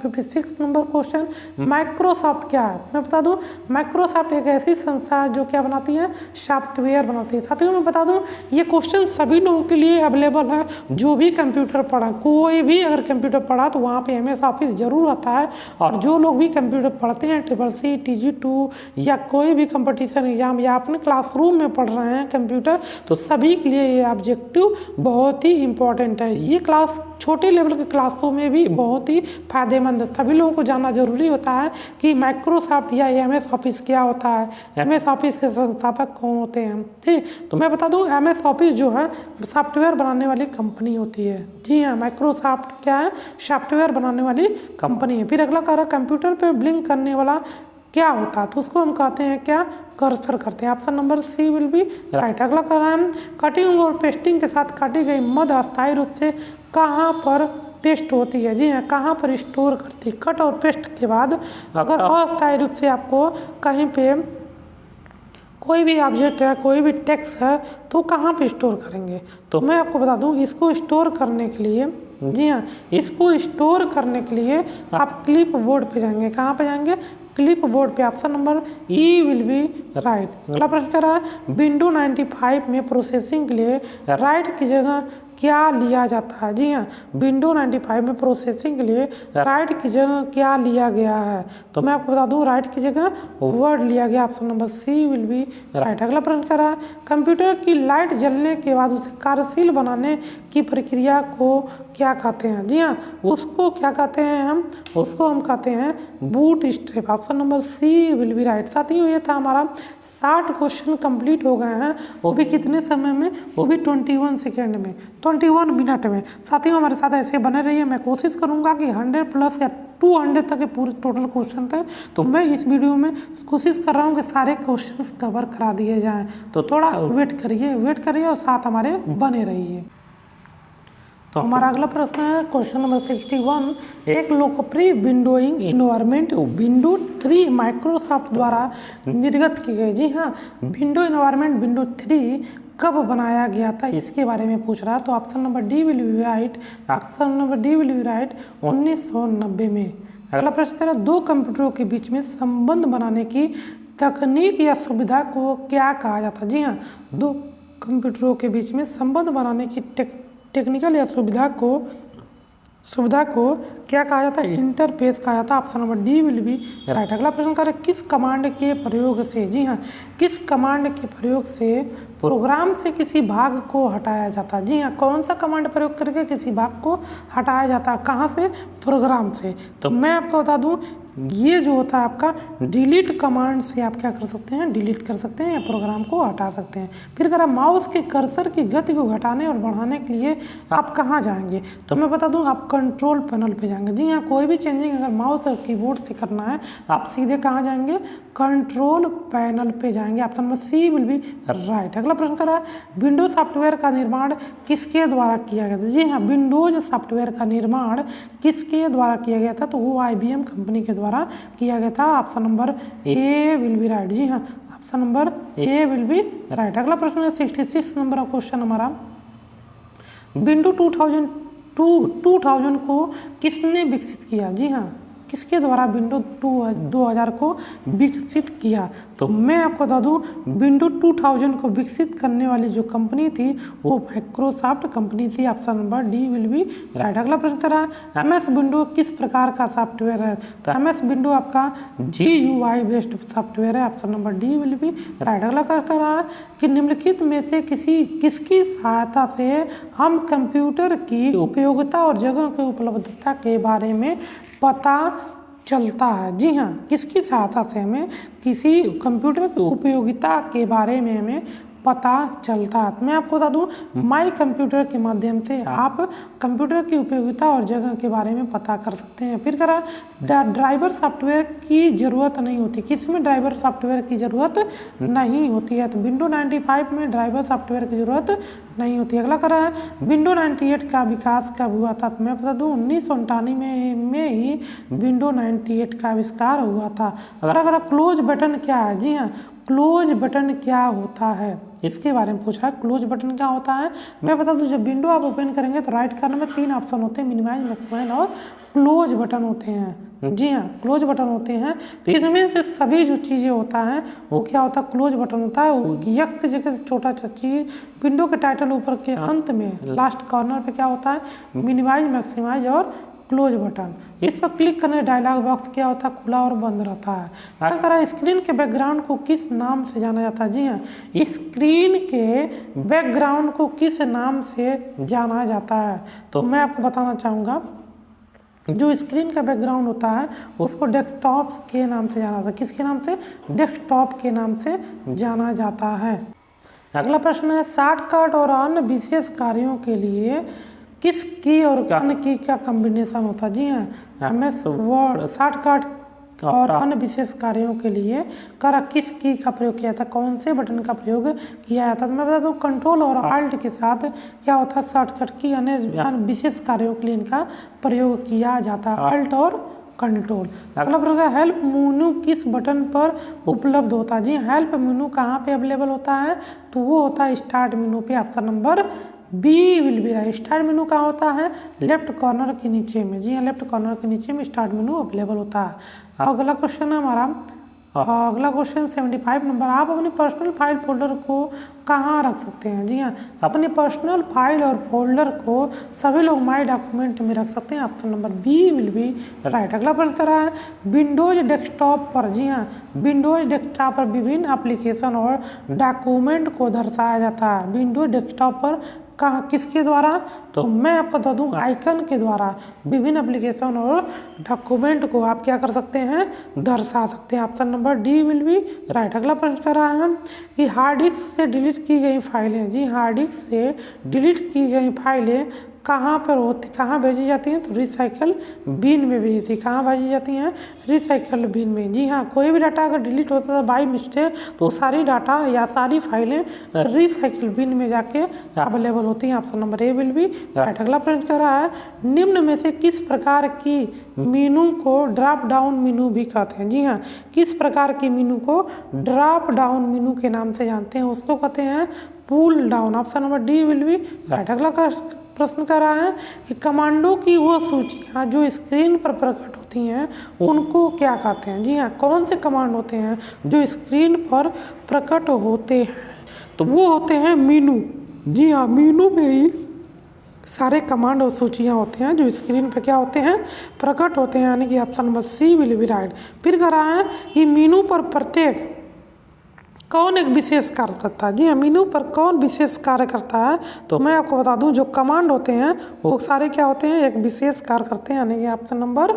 क्वेश्चन, माइक्रोसॉफ्ट क्या है। मैं बता दूं माइक्रोसॉफ्ट एक ऐसी संस्था है जो क्या बनाती है, सॉफ्टवेयर बनाती है। साथियों मैं बता दूं ये क्वेश्चन सभी लोगों के लिए अवेलेबल है, जो भी कंप्यूटर पढ़ा, कोई भी अगर कंप्यूटर पढ़ा तो वहाँ पे MS ऑफिस जरूर आता है। और जो लोग भी कंप्यूटर पढ़ते हैं CCC TG2 या कोई भी कंपटीशन एग्जाम या अपने क्लासरूम में पढ़ रहे हैं कंप्यूटर, तो सभी के लिए ये ऑब्जेक्टिव बहुत ही इंपॉर्टेंट है। ये क्लास छोटे लेवल के क्लासों में भी बहुत ही फायदेमंद है। सभी लोगों को जानना जरूरी होता है कि माइक्रोसॉफ्ट या MS ऑफिस क्या होता है, MS ऑफिस के संस्थापक कौन होते हैं। ठीक, तो मैं बता दूं MS ऑफिस जो है सॉफ्टवेयर बनाने वाली कंपनी होती है। जी हाँ, माइक्रोसॉफ्ट क्या है, सॉफ्टवेयर बनाने वाली कंपनी है। फिर अगला कह रहा है कंप्यूटर पे ब्लिंक करने वाला क्या होता है। तो उसको हम कहते हैं क्या, कर्सर करते हैं। Option number C will be right. अगला कह रहा है कटिंग और पेस्टिंग के साथ काटी गई मद अस्थायी रूप से कहाँ पर पेस्ट होती है। जी हाँ, कहाँ पर स्टोर करती है। कट और पेस्ट के बाद अगर अस्थायी रूप से आपको कहीं पे कोई भी ऑब्जेक्ट है, कोई भी टेक्स्ट है, तो कहाँ पे स्टोर करेंगे। तो मैं आपको बता दूं इसको स्टोर करने के लिए, जी हाँ, इसको स्टोर करने के लिए आप क्लिप बोर्ड पे जाएंगे। कहाँ पे जाएंगे, क्लिप बोर्ड पे। Option number E will be right. अगला प्रश्न कह रहा है विंडो 95 में प्रोसेसिंग के लिए राइट की जगह क्या लिया जाता है। जी हाँ, विंडो 95 में प्रोसेसिंग के लिए राइट की जगह क्या लिया गया है। तो मैं आपको बता दूं राइट की जगह वर्ड लिया गया। Option number C will be right. अगला प्रश्न कह रहा है कंप्यूटर की लाइट जलने के बाद उसे कार्यशील बनाने की प्रक्रिया को क्या कहते हैं। जी हाँ, उसको क्या कहते हैं, उसको हम कहते हैं boot strap. Option number C will be right. साथियों ये था हमारा 60 क्वेश्चन कंप्लीट हो गए हैं, वो भी कितने समय में, वो भी 21 सेकेंड में, 21 मिनट में। साथियों हमारे साथ ऐसे बने रहिए, मैं कोशिश करूंगा कि 100+ या 200 तक के पूरे टोटल क्वेश्चन थे। तो मैं इस वीडियो में कोशिश कर रहा हूं कि सारे क्वेश्चंस कवर करा दिए जाएं, तो थोड़ा वेट करिए और साथ हमारे बने रहिए। तो हमारा अगला प्रश्न है क्वेश्चन नंबर 61, एक लोकप्रिय विंडोइंग इन्वायरमेंट विंडो 3 माइक्रोसॉफ्ट द्वारा निर्गत की गई। जी हाँ, विंडो इन्वायरमेंट विंडो 3 कब बनाया गया था, इसके बारे में पूछ रहा है। तो option number D will be right. Option number D will be right 1990 में। अगला प्रश्न है दो कंप्यूटरों के बीच में संबंध बनाने की तकनीक या सुविधा को क्या कहा जाता है। जी हाँ, दो कंप्यूटरों के बीच में संबंध बनाने की टेक्निकल या सुविधा को क्या कहा जाता है, इंटरफेस कहा जाता है। Option number D will be right. अगला प्रश्न करें किस कमांड के प्रयोग से। जी हाँ, किस कमांड के प्रयोग से प्रोग्राम से किसी भाग को हटाया जाता है। जी हाँ, कौन सा कमांड प्रयोग करके किसी भाग को हटाया जाता है, कहाँ से, प्रोग्राम से। तो मैं आपको बता दूं ये जो होता है आपका डिलीट कमांड से आप क्या कर सकते हैं, डिलीट कर सकते हैं या प्रोग्राम को हटा सकते हैं। फिर करा माउस के कर्सर की गति को घटाने और बढ़ाने के लिए आप कहाँ जाएंगे। तो मैं बता दूं आप कंट्रोल पैनल पे जाएंगे। जी हाँ, कोई भी चेंजिंग अगर माउस और कीबोर्ड से करना है आप सीधे कहाँ जाएंगे, कंट्रोल पैनल पे जाएंगे। Option number C will be right. अगला प्रश्न करा विंडोज सॉफ्टवेयर का निर्माण किसके द्वारा किया गया था। जी हाँ, विंडोज सॉफ्टवेयर का निर्माण किसके द्वारा किया गया था, तो वो IBM कंपनी के द्वारा किया गया था। Option number A will be right. जी हाँ, option number A will be right. अगला प्रश्न है 66 नंबर का क्वेश्चन हमारा विंडो 2000 को किसने विकसित किया। जी हाँ, किसके द्वारा विंडो 2000 को विकसित किया। तो मैं आपको बता दूं विंडो 2000 को विकसित करने वाली जो कंपनी थी वो माइक्रोसॉफ्ट कंपनी थी। Option number D will be right. अगला प्रश्न कर रहा है MS विंडो किस प्रकार का सॉफ्टवेयर है। तो MS विंडो आपका GUI बेस्ड सॉफ्टवेयर है। Option number D will be right. अगला कर रहा है कि निम्नलिखित में से किसकी सहायता से हम कंप्यूटर की उपयोगिता और जगह की उपलब्धता के बारे में पता चलता है। जी हाँ, किसकी सहायता से हमें किसी कंप्यूटर की उपयोगिता के बारे में हमें पता चलता है। मैं आपको बता दूं माई कंप्यूटर के माध्यम से आप कंप्यूटर की उपयोगिता और जगह के बारे में पता कर सकते हैं। फिर करा ड्राइवर सॉफ्टवेयर की ज़रूरत नहीं होती, किसमें ड्राइवर सॉफ्टवेयर की ज़रूरत नहीं होती है, तो विंडो 95 में ड्राइवर सॉफ्टवेयर की ज़रूरत नहीं होती। अगला करा है विंडो 98 का विकास कब हुआ था, तो मैं बता दूं 1998 में ही विंडो 98 का आविष्कार हुआ था। अगर क्लोज बटन क्या है, जी हाँ क्लोज बटन क्या होता है इसके बारे में पूछ रहा है। क्लोज बटन क्या होता है मैं बता दूं, जब विंडो आप ओपन करेंगे तो राइट कॉर्नर में 3 ऑप्शन होते हैं, मिनिमाइज, मैक्सिमाइज और क्लोज बटन होते हैं। जी हाँ क्लोज बटन होते हैं, तो इसमें से सभी जो चीज़ें होता है वो क्या होता है, क्लोज बटन होता है। यक्स की जगह से छोटा सा चीज, विंडो के टाइटल ऊपर के अंत में लास्ट कॉर्नर पे क्या होता है, मिनिमाइज, मैक्सिमाइज और क्लोज बटन। इस पर क्लिक करने डायलॉग बॉक्स क्या होता है, खुला और बंद रहता है। अगर स्क्रीन के बैकग्राउंड को किस नाम से जाना जाता है, जी हाँ स्क्रीन के बैकग्राउंड को किस नाम से जाना जाता है, तो मैं आपको बताना चाहूँगा जो स्क्रीन का बैकग्राउंड होता है उसको डेस्कटॉप के नाम से जाना जाता है। किसके नाम से, डेस्कटॉप के नाम से जाना जाता है। अगला प्रश्न है शॉर्टकट और अन्य विशेष कार्यों के लिए किस की और अन्य की क्या कॉम्बिनेशन होता है, जी हाँ MS वर्ड शॉर्टकट और अन्य विशेष कार्यों के लिए किस की का प्रयोग किया था, कौन से बटन का प्रयोग किया जाता है, तो मैं बता दूं कंट्रोल और आल्ट के साथ क्या होता है शॉर्टकट की अन्य विशेष कार्यों के लिए इनका प्रयोग किया जाता है, आल्ट और कंट्रोल। अगला प्रश्न है हेल्प मेनू किस बटन पर उपलब्ध होता है, जी हेल्प मेनू कहाँ पे अवेलेबल होता है, तो वो होता है स्टार्ट मेनू पे, option number B will be right. Start menu कहाँ होता है, लेफ्ट कॉर्नर के नीचे में, जी हाँ लेफ्ट कॉर्नर के नीचे में स्टार्ट मेनू अवेलेबल होता है। अगला क्वेश्चन है हमारा, अगला क्वेश्चन 75 नंबर, आप अपनी पर्सनल फाइल फोल्डर को कहाँ रख सकते हैं, जी हाँ अपने पर्सनल फाइल और फोल्डर को सभी लोग माई डॉक्यूमेंट में रख सकते हैं, option number B will be right. अगला प्रश्न कर रहा है विंडोज डेस्कटॉप पर, जी हाँ विंडोज डेस्कटॉप पर विभिन्न एप्लीकेशन और डॉक्यूमेंट को दर्शाया जाता है। विंडोज डेस्कटॉप पर कहाँ किसके द्वारा, तो मैं आपको बता दूं आइकन के द्वारा विभिन्न एप्लीकेशन और डॉक्यूमेंट को आप क्या कर सकते हैं, दर्शा सकते हैं, option number D will be right. अगला प्रश्न कर रहा है कि हार्ड डिस्क से डिलीट की गई फाइलें, जी हार्ड डिस्क से डिलीट की गई फाइलें कहाँ पर होती, कहाँ भेजी जाती हैं, तो रिसाइकल बिन में भेजी थी, कहाँ भेजी जाती हैं, रिसाइकल बिन में। जी हाँ कोई भी डाटा अगर डिलीट होता है बाई मिस्टेक तो सारी डाटा या सारी फाइलें रिसाइकल बिन में जाके अवेलेबल होती हैं, option number A will be right. अगला प्रश्न कर रहा है निम्न में से किस प्रकार की मीनू को ड्रॉप डाउन मीनू भी कहते हैं, जी हाँ किस प्रकार की मीनू को ड्रॉप डाउन मीनू के नाम से जानते हैं, उसको कहते हैं pull down, option number D will be right. अगला प्रश्न कर रहा है कि कमांडो की वो सूचियाँ जो स्क्रीन पर प्रकट होती हैं उनको क्या कहते हैं, जी हाँ कौन से कमांड होते हैं जो स्क्रीन पर प्रकट होते हैं, तो वो होते हैं मीनू। जी हाँ मीनू में ही सारे कमांड और सूचियाँ होते हैं जो स्क्रीन पे क्या होते हैं, प्रकट होते हैं, यानी कि option number C will be right. फिर कह रहा है कि मीनू पर प्रत्येक कौन एक विशेष कार्य करता है, जी हाँ मीनू पर कौन विशेष कार्य करता है, तो मैं आपको बता दूं जो कमांड होते हैं वो सारे क्या होते हैं, एक विशेष कार्य करते हैं, यानी कि option number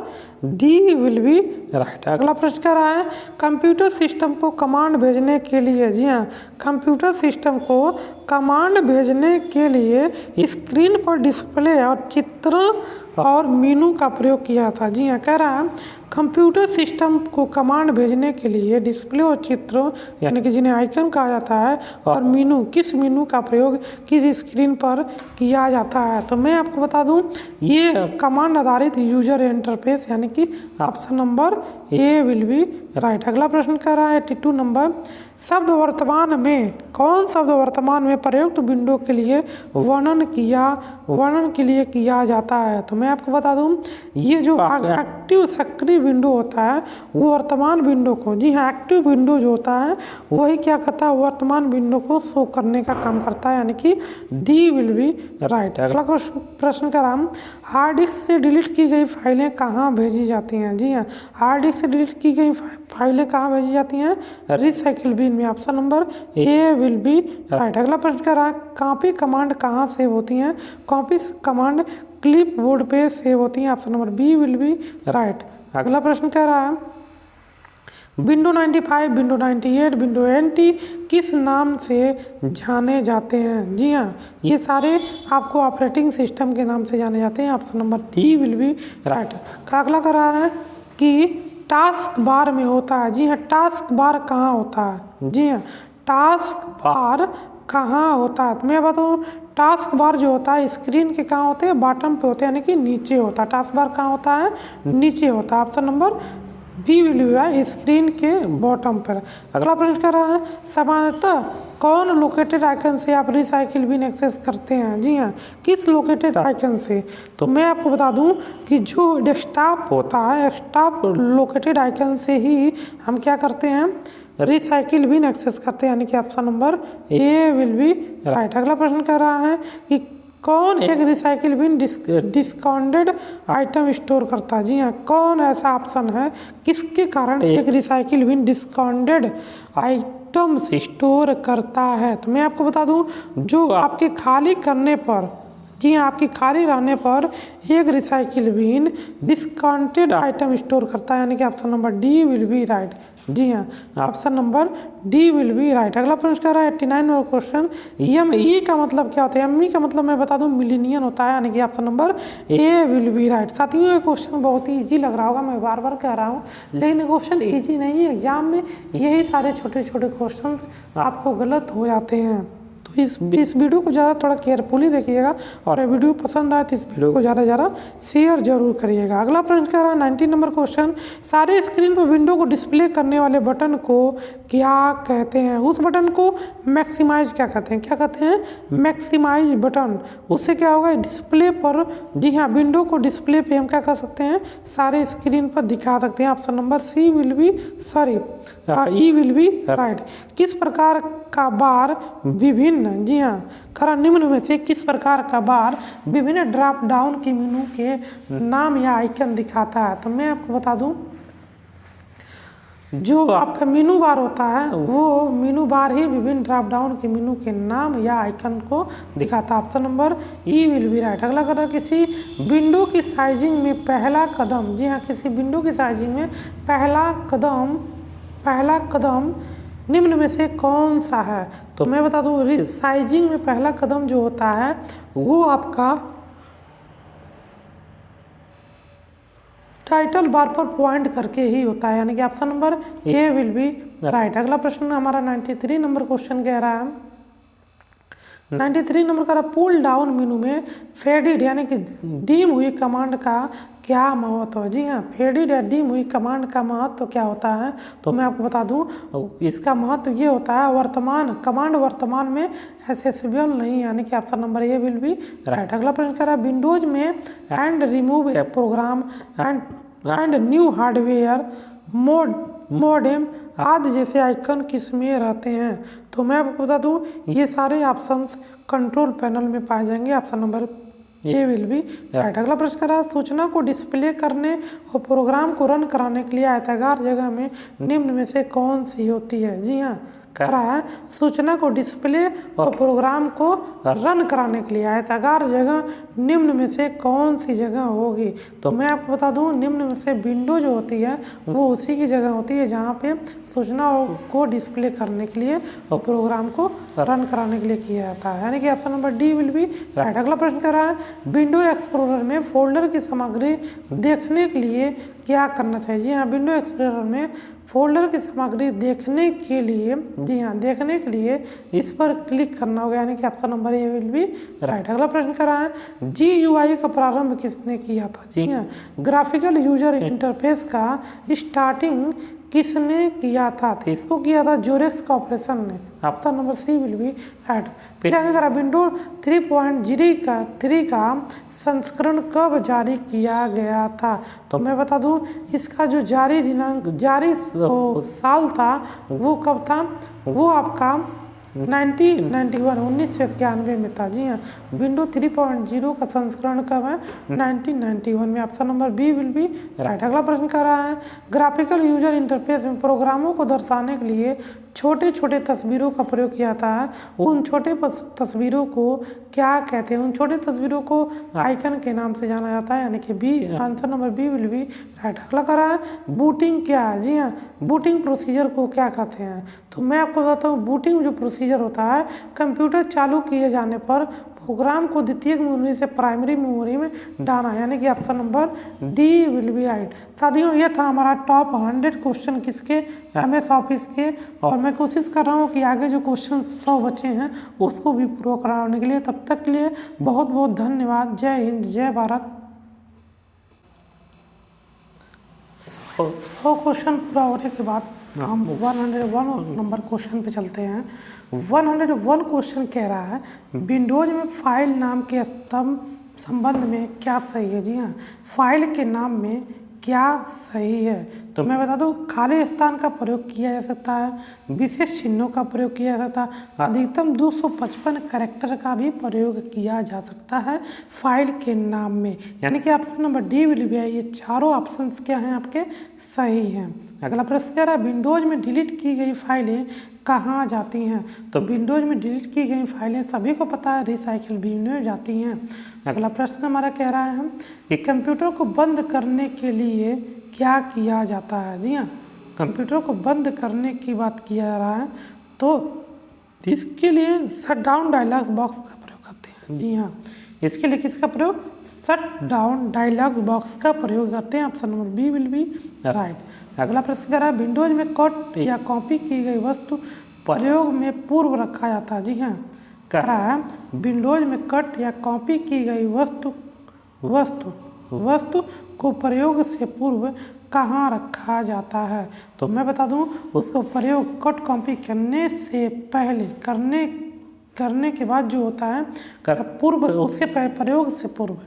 D will be right. अगला प्रश्न क्या रहा है कंप्यूटर सिस्टम को कमांड भेजने के लिए, जी हाँ कंप्यूटर सिस्टम को कमांड भेजने के लिए स्क्रीन पर डिस्प्ले और चित्र और मीनू का प्रयोग किया था। जी हाँ कह रहा है कंप्यूटर सिस्टम को कमांड भेजने के लिए डिस्प्ले और चित्र यानी कि जिन्हें आइकन कहा जाता है और मीनू किस मीनू का प्रयोग किस स्क्रीन पर किया जाता है, तो मैं आपको बता दूं ये कमांड आधारित यूजर इंटरफेस यानी कि option number A will be right. अगला प्रश्न कर रहा है 82 नंबर शब्द वर्तमान में कौन शब्द वर्तमान में प्रयुक्त विंडो के लिए वर्णन के लिए किया जाता है, तो मैं आपको बता दूं ये जो एक्टिव सक्रिय विंडो होता है वो वर्तमान विंडो को, जी हाँ एक्टिव विंडो जो होता है वही क्या करता है वर्तमान विंडो को शो करने का काम करता है, यानी कि डी विल बी राइट। अगला प्रश्न का नाम हार्ड डिस्क से डिलीट की गई फाइलें कहाँ भेजी जाती हैं, जी हाँ हार्ड डिस्क से डिलीट की गई फाइलें कहाँ भेजी जाती हैं, रिसाइकिल बिन में, option number A will be right. अगला प्रश्न कर रहा है कॉपी कमांड कहाँ सेव होती हैं, कॉपी कमांड क्लिप बोर्ड पे सेव होती हैं, option number B will be right. अगला प्रश्न कह रहा है विंडो 95, विंडो 98, विंडो NT किस नाम से जाने जाते हैं? जी हाँ, ये सारे आपको ऑपरेटिंग सिस्टम के नाम से जाने जाते हैं। Option number D will be right. अगला कर रहा है कि टास्क बार में होता है। जी हाँ, टास्क बार कहाँ होता है? जी हाँ, टास्क बार कहाँ होता है? तो मैं बताऊँ, टास्क बार जो होता है स्क्रीन के कहाँ होते हैं? बॉटम पे होते हैं, यानी कि नीचे होता है। टास्क बार कहाँ होता है? नीचे होता है। Option number B will be screen के बॉटम पर। अगला प्रश्न कर रहा है, सामान्यतः कौन लोकेटेड आइकन से आप रिसाइकिल बिन एक्सेस करते हैं? जी हाँ, किस लोकेटेड आइकन से? तो मैं आपको बता दूं कि जो डेस्कटॉप होता है, डेस्कटॉप लोकेटेड आइकन से ही हम क्या करते हैं? रिसाइकिल बिन एक्सेस करते हैं, यानी कि option number A will be right. अगला प्रश्न कर रहा है कि कौन एक recycle bin discounted item store करता है? जी हाँ, कौन ऐसा ऑप्शन है किसके कारण एक recycle bin discounted items store करता है? तो मैं आपको बता दूं, जो आपके खाली करने पर, जी हाँ, आपकी खाली रहने पर एक recycle bin discounted item store करता है, यानी कि option number D will be right. जी हाँ, option number D will be right. अगला प्रश्न कर रहा है 89 नंबर क्वेश्चन, ME का मतलब क्या होता है? ME का मतलब मैं बता दूं मिलीनियन होता है, यानी कि option number A will be right. साथियों, ये क्वेश्चन बहुत ही ईजी लग रहा होगा, मैं बार बार कह रहा हूँ, लेकिन क्वेश्चन ईजी नहीं है। एग्जाम में यही सारे छोटे छोटे क्वेश्चन आपको गलत हो जाते हैं। तो इस वीडियो को ज़्यादा थोड़ा केयरफुली देखिएगा, और ये वीडियो पसंद आए तो इस वीडियो को ज़्यादा से ज़्यादा शेयर जरूर करिएगा। अगला प्रश्न कर रहा है 90 नंबर क्वेश्चन, सारे स्क्रीन पर विंडो को डिस्प्ले करने वाले बटन को क्या कहते हैं? उस बटन को मैक्सिमाइज क्या कहते हैं? क्या कहते हैं? Maximize button. उससे क्या होगा? डिस्प्ले पर, जी हाँ, विंडो को डिस्प्ले पे हम क्या कर सकते हैं? सारे स्क्रीन पर दिखा सकते हैं। Option number C will be sorry E will be right. किस प्रकार का बार विभिन्न, जी हाँ, कारण निम्न में से किस प्रकार का बार विभिन्न ड्रॉप डाउन के मेनू के नाम या आइकन दिखाता है? तो मैं आपको बता दूं, जो आपका मेनू बार होता है वो मेनू बार ही विभिन्न ड्रॉप डाउन के मेनू के नाम या आइकन को दिखाता है। Option number E will be right. अगला कदम, किसी विंडो की साइजिंग में पहला कदम, जी हाँ, किसी विंडो की साइजिंग में पहला कदम निम्न में से कौन सा है? तो मैं बता दूं, साइजिंग में पहला कदम जो होता है वो आपका टाइटल बार पर पॉइंट करके ही होता है, यानी कि option number A will be right. अगला प्रश्न हमारा 93 नंबर क्वेश्चन कह रहा है, 93 नंबर का पुल डाउन मेनू में फेडिड यानी कि डीम हुई कमांड का क्या महत्व है? जी हाँ, फेडिड या डीम हुई कमांड का महत्व क्या होता है? तो मैं आपको बता दूं, इसका महत्व ये होता है, वर्तमान में एक्सेसिबल नहीं, यानी कि option number A will be right. अगला प्रश्न कर रहा है, विंडोज में and remove a program and new hardware modem आदि जैसे आइकन किस में रहते हैं? तो मैं आपको बता दूं, ये सारे ऑप्शंस कंट्रोल पैनल में पाए जाएंगे। Option number A will be right. अगला प्रश्न कर रहा है, सूचना को डिस्प्ले करने और प्रोग्राम को रन कराने के लिए आयताकार जगह में निम्न में से कौन सी होती है? जी हाँ, कह रहा है सूचना को डिस्प्ले और प्रोग्राम को रन कराने के लिए आयताकार जगह निम्न में से कौन सी जगह होगी? तो मैं आपको बता दूं, निम्न में से विंडो जो होती है वो उसी की जगह होती है जहाँ पे सूचना को डिस्प्ले करने के लिए और प्रोग्राम को रन कराने के लिए किया जाता है, यानी कि option number D will be right. अगला प्रश्न कर रहा है, विंडो एक्सप्लोरर में फोल्डर की सामग्री देखने के लिए क्या करना चाहिए? जी हाँ, विंडो एक्सप्लोरर में फोल्डर की सामग्री देखने के लिए, जी हाँ, देखने के लिए इस पर क्लिक करना होगा, यानी कि option number A will be right. अगला प्रश्न कर रहा है, GUI का प्रारंभ किसने किया था? जी हाँ, ग्राफिकल यूजर इंटरफेस का स्टार्टिंग किसने किया था? तो इसको किया था जोरेक्स कॉर्पोरेशन ने। Option number C will be right. फिर आगे करा, विंडो 3.3 का संस्करण कब जारी किया गया था? तो मैं बता दूं, इसका जो जारी साल था वो कब था? वो आपका 1991 में था। जी हाँ, विंडो 3.0 का संस्करण कब है? 1991 में। Option number B will be right. अगला प्रश्न कर रहा है, ग्राफिकल यूजर इंटरफेस में प्रोग्रामों को दर्शाने के लिए छोटे छोटे तस्वीरों का प्रयोग किया जाता है, उन छोटे तस्वीरों को क्या कहते हैं? उन छोटे तस्वीरों को आइकन के नाम से जाना जाता है, यानी कि B, answer number B will be right. अगला कह रहा है बूटिंग क्या है? जी हाँ, बूटिंग प्रोसीजर को क्या कहते हैं? तो मैं आपको बताता हूँ, बूटिंग जो प्रोसीजर होता है, कंप्यूटर चालू किए जाने पर प्रोग्राम को द्वितीयक मेमोरी से प्राइमरी मेमोरी में डालना, यानी कि option number D will be right. साथियों, ये था हमारा टॉप 100 क्वेश्चन किसके? MS ऑफिस के। और मैं कोशिश कर रहा हूँ कि आगे जो क्वेश्चन 100 बचे हैं उसको भी पूरा कराने के लिए। तब तक के लिए बहुत बहुत धन्यवाद। जय हिंद, जय भारत। 100 क्वेश्चन पूरा होने के बाद हम 101 नंबर क्वेश्चन पे चलते हैं। 101 क्वेश्चन कह रहा है विंडोज में फाइल नाम के संबंध में क्या सही है? जी हाँ, फाइल के नाम में क्या सही है? तो मैं बता दूं, खाली स्थान का प्रयोग किया जा सकता है, विशेष चिन्हों का प्रयोग किया जा सकता है, अधिकतम 255 कैरेक्टर का भी प्रयोग किया जा सकता है फाइल के नाम में, यानी कि option number D will B. ये चारों ऑप्शंस क्या हैं आपके? सही हैं। अगला प्रश्न कह रहा है विंडोज में डिलीट की गई फाइलें कहाँ जाती हैं? तो विंडोज में डिलीट की गई फाइलें सभी को पता है रिसाइकिल बिन में जाती हैं। अगला प्रश्न हमारा कह रहा है कि कंप्यूटर को बंद करने के लिए क्या किया जाता है? जी हाँ, कंप्यूटर को बंद करने की बात किया जा रहा है, तो इसके लिए शट डाउन डायलॉग बॉक्स का प्रयोग करते हैं। जी हाँ, इसके लिए किसका प्रयोग? शट डाउन डायलॉग बॉक्स का प्रयोग करते हैं। Option number B will be right. अगला प्रश्न कह रहा है विंडोज में कट या कॉपी की गई वस्तु प्रयोग में पूर्व रखा जाता है। जी हाँ, कह रहा है विंडोज में कट या कॉपी की गई वस्तु को प्रयोग से पूर्व कहाँ रखा जाता है? तो मैं बता दूं, उसको प्रयोग कट कॉपी करने से पहले करने के बाद जो होता है पूर्व, उसके प्रयोग से पूर्व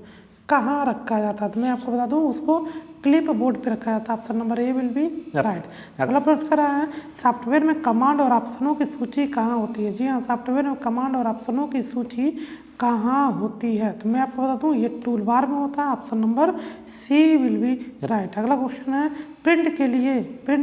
कहाँ रखा जाता है? तो मैं आपको बता दूं, उसको क्लिप बोर्ड पे रखा जाता है। Option number A will be right. अगला प्रश्न कर रहा है सॉफ्टवेयर में कमांड और ऑप्शनों की सूची कहाँ होती है? जी हाँ, सॉफ्टवेयर में कमांड और ऑप्शनों की सूची कहाँ होती है? तो मैं आपको बता दूं, ये टूल बार में होता है। Option number C will be right. अगला क्वेश्चन है प्रिंट के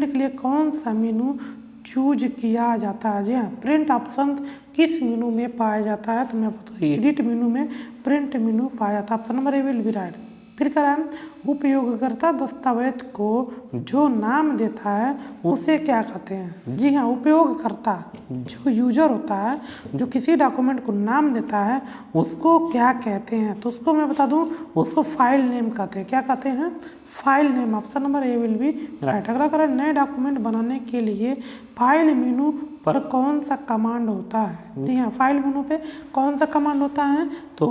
लिए कौन सा मेनू चूज किया जाता है? जी हाँ, प्रिंट ऑप्शन किस मेनू में पाया जाता है? तो मैं बता एडिट मेनू में प्रिंट मेनू पाया जाता है। Option number A will be right. फिर कह रहा है उपयोगकर्ता दस्तावेज को जो नाम देता है उसे क्या कहते हैं? जी हाँ, उपयोगकर्ता जो यूजर होता है, जो किसी डॉक्यूमेंट को नाम देता है, उसको क्या कहते हैं? तो उसको मैं बता दूं, उसको फाइल नेम कहते हैं। क्या कहते हैं? File name. Option number A will be right. अगला करें नए डॉक्यूमेंट बनाने के लिए फाइल मेनू पर कौन सा कमांड होता है? जी हाँ, फाइल मेनू पे कौन सा कमांड होता है? तो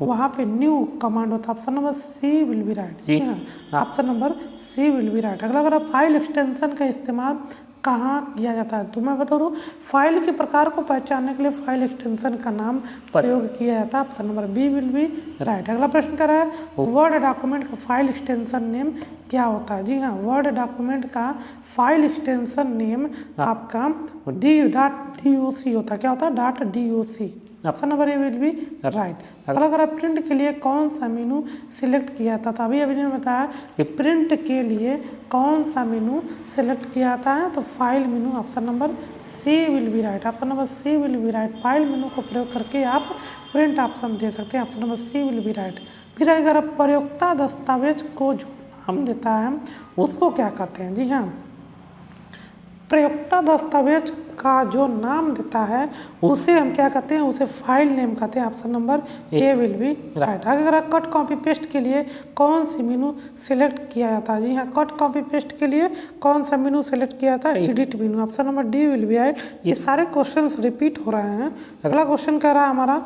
वहाँ पे न्यू कमांड होता है। Option number C will be right. जी हाँ, option number C will be right. अगला अगर फाइल एक्सटेंशन का इस्तेमाल कहाँ किया जाता है? तो मैं बता दूँ, फाइल के प्रकार को पहचानने के लिए फाइल एक्सटेंशन का नाम प्रयोग किया जाता है। Option number B will be right. अगला प्रश्न कर रहा है वर्ड डॉक्यूमेंट का फाइल एक्सटेंशन नेम क्या होता है? जी हाँ, वर्ड डॉक्यूमेंट का फाइल एक्सटेंशन नेम आपका .doc होता है। क्या होता है? .doc। Option number A will be right. अगला अगर प्रिंट के लिए कौन सा मेनू सिलेक्ट किया था? तो अभी ने बताया कि प्रिंट के लिए कौन सा मेनू सिलेक्ट किया जाता है, तो file menu. Option number C will be right. Option number C will be right. File menu को प्रयोग करके आप प्रिंट ऑप्शन दे सकते हैं। Option number C will be right. फिर अगर प्रयोक्ता दस्तावेज को जो नाम देता है उसको क्या कहते हैं? जी हाँ, प्रयोक्ता दस्तावेज का जो नाम देता है उसे हम क्या कहते हैं? उसे फाइल नेम कहते हैं। Option number A will be right. अगर कट कॉपी पेस्ट के लिए कौन सी मेनू सिलेक्ट किया जाता है? जी हाँ, कट कॉपी पेस्ट के लिए कौन सा मेनू सेलेक्ट किया जाता है? Edit menu. Option number D will be right. ये सारे क्वेश्चन रिपीट हो रहे हैं। अगला क्वेश्चन कह रहा है हमारा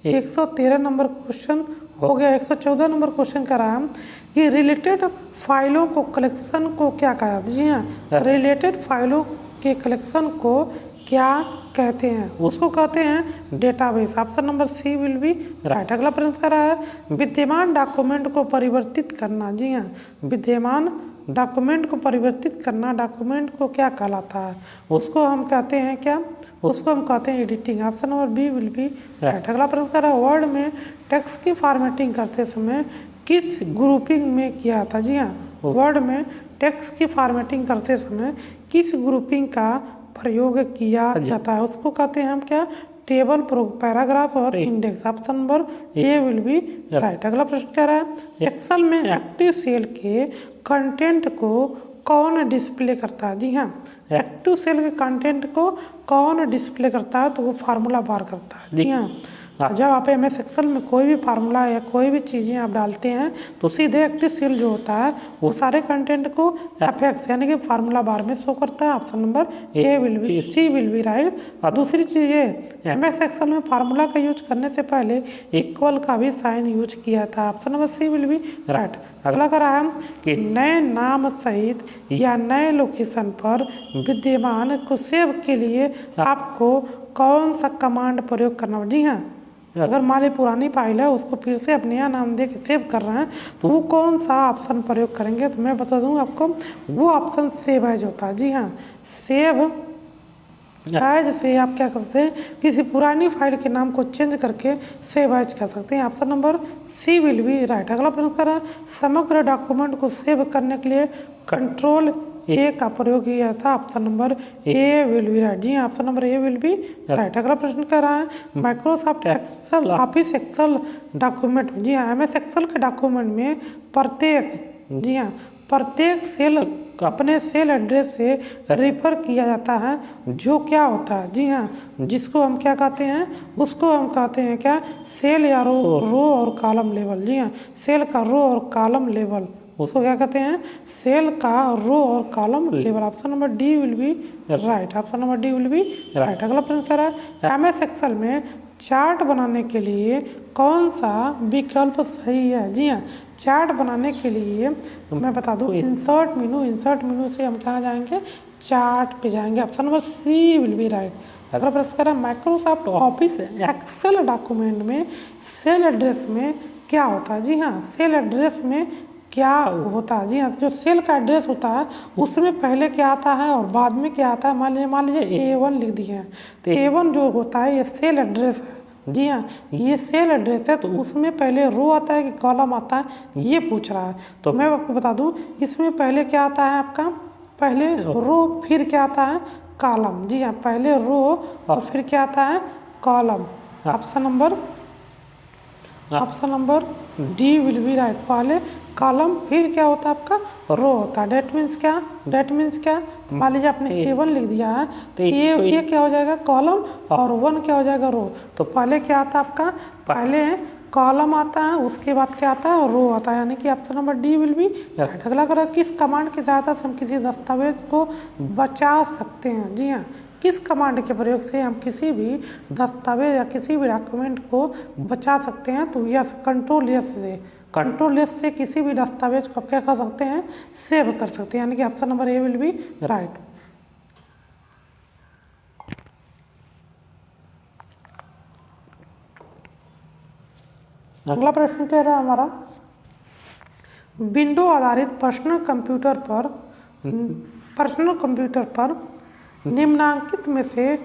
113 नंबर क्वेश्चन हो गया। 114 नंबर क्वेश्चन कर रहा है कि रिलेटेड फाइलों को कलेक्शन को क्या कहा जाता है? जी हाँ, रिलेटेड फाइलों के कलेक्शन को क्या कहते हैं? उसको कहते हैं database. Option number C will be right. अगला प्रश्न कर रहा है विद्यमान डॉक्यूमेंट को परिवर्तित करना। जी हाँ, विद्यमान डॉक्यूमेंट को परिवर्तित करना डॉक्यूमेंट को क्या कहलाता है? उसको हम कहते हैं क्या? उसको हम कहते हैं editing. Option number B will be right. अगला प्रश्न कर रहा है वर्ड में टेक्स्ट की फॉर्मेटिंग करते समय किस ग्रुपिंग में किया था? जी हाँ, वर्ड में टेक्स्ट की फॉर्मेटिंग करते समय किस ग्रुपिंग का प्रयोग किया जाता है, उसको कहते हैं हम क्या, टेबल, पैराग्राफ और index. Option number A will be right. अगला प्रश्न कह रहा है एक्सेल में एक्टिव सेल के कंटेंट को कौन डिस्प्ले करता है। जी हाँ, एक्टिव सेल के कंटेंट को कौन डिस्प्ले करता है, तो वो फार्मूला बार करता है। जी हाँ, जब आप MS एक्सेल में कोई भी फार्मूला या कोई भी चीज़ें आप डालते हैं तो सीधे एक्टिव सेल जो होता है वो सारे कंटेंट को FX यानी कि फार्मूला बार में शो करता है। Option number C will be right. और दूसरी चीज़ ये MS एक्सेल में फार्मूला का यूज करने से पहले इक्वल का भी साइन यूज किया था। Option number C will be right. अगला कह रहा है कि नए नाम सहित या नए लोकेशन पर विद्यमान को सेव के लिए आपको कौन सा कमांड प्रयोग करना होगा। जी हाँ, अगर मान ली पुरानी फाइल है उसको फिर से अपने नया नाम दे के सेव कर रहे हैं तो वो कौन सा ऑप्शन प्रयोग करेंगे, तो मैं बता दूँ आपको, वो ऑप्शन सेव एज होता है। जी हाँ, सेव एज से आप क्या कर सकते हैं, किसी पुरानी फाइल के नाम को चेंज करके सेव एज कर सकते हैं। Option number C will be right. अगला प्रश्न करा समग्र डॉक्यूमेंट को सेव करने के लिए कंट्रोल ए का प्रयोग किया था। Option number A will be right. जी हाँ, option number A will be right. अगला प्रश्न कह रहा है Microsoft Excel office Excel document, जी हाँ MS एक्सेल के डॉक्यूमेंट में प्रत्येक सेल अपने सेल एड्रेस से रेफर किया जाता है, जो क्या होता है। जी हाँ, जिसको हम क्या कहते हैं, उसको हम कहते हैं क्या, सेल या रो और कॉलम लेवल। जी हाँ, सेल का रो और कॉलम लेवल, उसको क्या कहते हैं, सेल का रो और column level. Option number D will be right. Option number D will be right. अगला प्रश्न कह रहा है MS एक्सेल में चार्ट बनाने के लिए कौन सा विकल्प सही है। जी हाँ, चार्ट बनाने के लिए तो मैं बता दूं इंसर्ट मेनू से हम कहाँ जाएंगे, चार्ट पे जाएंगे। Option number C will be right. अगला प्रश्न कह रहा है माइक्रोसॉफ्ट ऑफिस एक्सेल डॉक्यूमेंट में सेल एड्रेस में क्या होता है। जी हाँ, सेल एड्रेस में क्या होता है। जी हाँ, जो सेल का एड्रेस होता है उसमें पहले क्या आता है और बाद में क्या आता है। मान लीजिए A1 लिख दिए हैं तो A1 जो होता है ये सेल एड्रेस है। जी हाँ, ये सेल एड्रेस है तो उसमें पहले रो आता है कि कॉलम आता है, ये पूछ रहा है। तो मैं आपको बता दूं इसमें पहले क्या आता है आपका, पहले रो फिर क्या आता है, कॉलम। जी हाँ, पहले रो और फिर क्या आता है, column. Option number D will be right. पहले कॉलम फिर क्या होता है आपका, रो होता है। डेट मीन्स क्या, मान लीजिए आपने A1 लिख दिया है तो ये क्या हो जाएगा, कॉलम, और 1 क्या हो जाएगा, रो। तो पहले क्या आता है आपका, पहले कॉलम आता है, उसके बाद क्या आता है, रो आता है, यानी कि option number D will be right. अगला करें किस कमांड की सहायता से हम किसी दस्तावेज को बचा सकते हैं। जी हाँ, किस कमांड के प्रयोग से हम किसी भी दस्तावेज या किसी भी डॉक्यूमेंट को बचा सकते हैं, तो यस कंट्रोल एस से किसी भी दस्तावेज को क्या कर सकते हैं, सेव कर सकते हैं, यानी कि option number A will be right. अगला प्रश्न कह रहा है हमारा विंडो आधारित पर्सनल कंप्यूटर पर निम्नांकित में से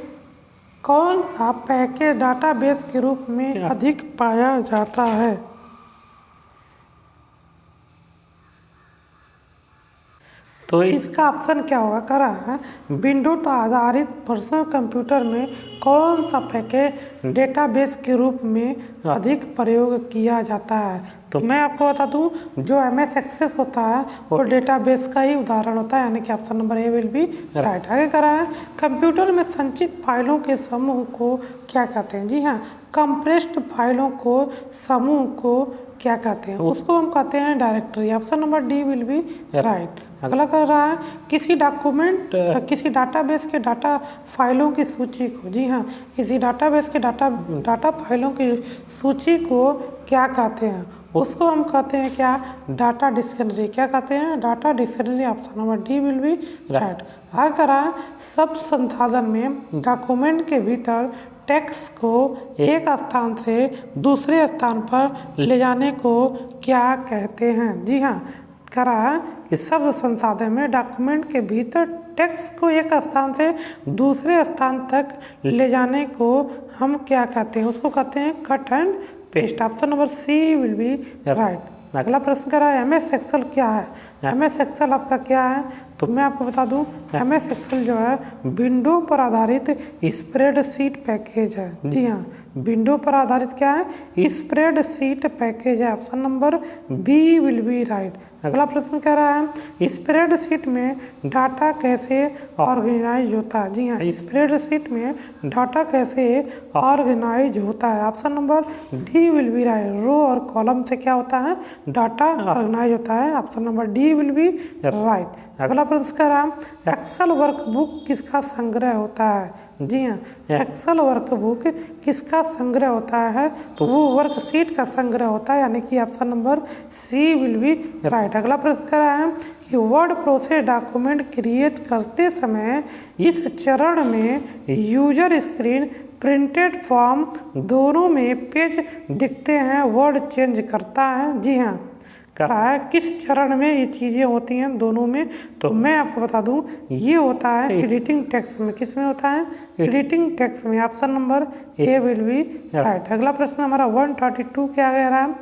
कौन सा पैकेज डाटाबेस के रूप में अधिक पाया जाता है। तो इसका ऑप्शन क्या होगा, कह रहा है विंडो आधारित पर्सनल कंप्यूटर में कौन सा पैकेज डेटाबेस के रूप में अधिक प्रयोग किया जाता है। तो मैं आपको बता दूं जो MS एक्सेस होता है वो डेटाबेस का ही उदाहरण होता है, यानी कि option number A will be right. आगे कह रहा है कंप्यूटर में संचित फाइलों के समूह को क्या कहते हैं। जी हाँ, कंप्रेस्ड फाइलों को समूह को क्या कहते हैं, उसको हम कहते हैं directory. Option number D will be right. अगला कर रहा है किसी डाटाबेस के डाटा फाइलों की सूची को, जी हाँ, किसी डाटाबेस के डाटा फाइलों की सूची को क्या कहते हैं, उसको हम कहते हैं क्या, डाटा डिक्शनरी। क्या कहते हैं, data dictionary. Option number D will be right. आगे कर रहा है सब संसाधन में डॉक्यूमेंट के भीतर टेक्स्ट को एक स्थान से दूसरे स्थान पर ले जाने को क्या कहते हैं। जी हाँ, कह रहा है कि शब्द संसाधन में डॉक्यूमेंट के भीतर टेक्स्ट को एक स्थान से दूसरे स्थान तक ले जाने को हम क्या कहते हैं, उसको कहते हैं cut and paste. Option number C will be right. अगला प्रश्न कह रहा है MS एक्सेल क्या है। MS एक्सेल आपका क्या है, तो मैं आपको बता दूं MS एक्सेल जो है विंडो पर आधारित स्प्रेडशीट पैकेज है। जी हाँ, विंडो पर आधारित क्या है, स्प्रेडशीट पैकेज है। Option number B will be right. अगला प्रश्न कह रहा है स्प्रेडशीट में डाटा कैसे ऑर्गेनाइज होता है। जी हाँ, स्प्रेडशीट में डाटा कैसे ऑर्गेनाइज होता है। Option number D will be right. Row और कॉलम से क्या होता है, डाटा ऑर्गेनाइज होता है। Option number D will be right. अगला प्रश्न कह रहा है एक्सेल वर्कबुक किसका संग्रह होता है। जी हाँ, एक्सेल वर्कबुक किसका संग्रह होता है, तो वो वर्कशीट का संग्रह होता है, यानी कि option number C will be right. अगला प्रश्न कह रहा है कि वर्ड प्रोसेस डॉक्यूमेंट क्रिएट करते समय इस चरण में यूजर स्क्रीन प्रिंटेड फॉर्म दोनों में पेज दिखते हैं, वर्ड चेंज करता है। जी हाँ, कह रहा है किस चरण में ये चीज़ें होती हैं दोनों में, तो मैं आपको बता दूं ये होता है एडिटिंग टेक्स्ट में। किस में होता है, एडिटिंग टेक्स्ट में। Option number A will be right. अगला प्रश्न हमारा 132 क्या कह रहा है,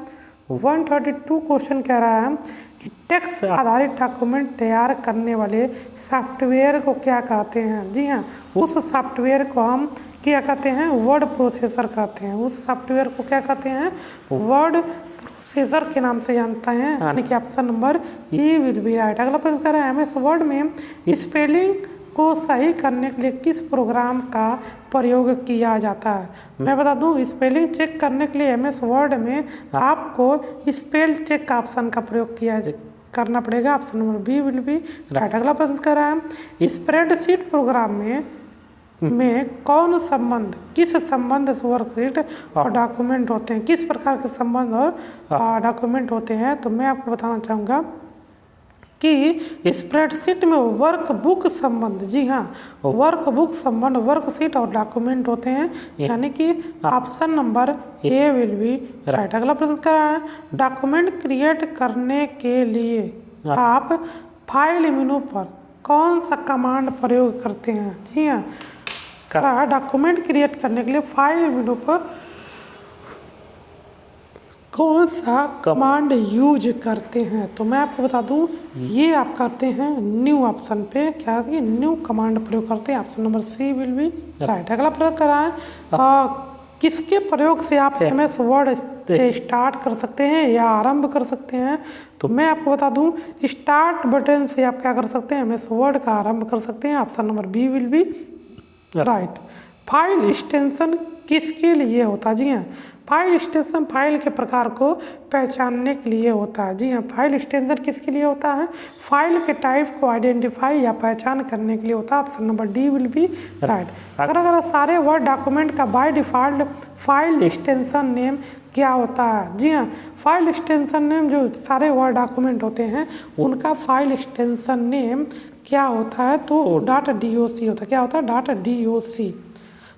132 क्वेश्चन कह रहा है कि टेक्स्ट आधारित डॉक्यूमेंट तैयार करने वाले सॉफ्टवेयर को क्या कहते हैं। जी हाँ, उस सॉफ्टवेयर को हम क्या कहते हैं, वर्ड प्रोसेसर कहते हैं। उस सॉफ्टवेयर को क्या कहते हैं, वर्ड प्रोसेसर के नाम से जानते हैं, यानी कि option number E will be right. अगला प्रश्न है MS वर्ड में स्पेलिंग को सही करने के लिए किस प्रोग्राम का प्रयोग किया जाता है। मैं बता दूं स्पेलिंग चेक करने के लिए MS वर्ड में आपको स्पेल चेक ऑप्शन का प्रयोग करना पड़ेगा। Option number B will be right. अगला प्रश्न कर रहा है स्प्रेडशीट प्रोग्राम में कौन संबंध, किस संबंध से वर्कशीट और डॉक्यूमेंट होते हैं, किस प्रकार के संबंध और डॉक्यूमेंट होते हैं, तो मैं आपको बताना चाहूँगा कि स्प्रेडशीट में वर्कबुक संबंध, जी हाँ, वर्कबुक संबंध वर्कशीट और डॉक्यूमेंट होते हैं, यानी कि option number A will be right. अगला प्रश्न कर रहा है डॉक्यूमेंट क्रिएट करने के लिए आप फाइल मेनू पर कौन सा कमांड प्रयोग करते हैं। जी हाँ, कर रहा है डॉक्यूमेंट क्रिएट करने के लिए फाइल मेनू पर कौन सा कमांड यूज करते हैं, तो मैं आपको बता दूं ये आप करते हैं न्यू ऑप्शन पे, क्या है न्यू कमांड प्रयोग करते हैं। Option number C will be right. अगला प्रयोग कर रहा है किसके प्रयोग से आप MS वर्ड स्टार्ट कर सकते हैं या आरंभ कर सकते हैं, तो मैं आपको बता दूं स्टार्ट बटन से आप क्या कर सकते हैं, MS वर्ड का आरंभ कर सकते हैं। Option number B will be right. File extension किसके लिए होता है। जी हाँ, फाइल एक्सटेंशन फाइल के प्रकार को पहचानने के लिए होता है। जी हाँ, फाइल एक्सटेंशन किसके लिए होता है, फाइल के टाइप को आइडेंटिफाई या पहचान करने के लिए होता है। Option number D will be right. अगर सारे वर्ड डॉक्यूमेंट का by default file extension name क्या होता है। जी हाँ, फाइल एक्सटेंशन नेम जो सारे वर्ड डॉक्यूमेंट होते हैं उनका फाइल एक्सटेंशन नेम क्या होता है, तो .doc होता है। क्या होता है, .doc।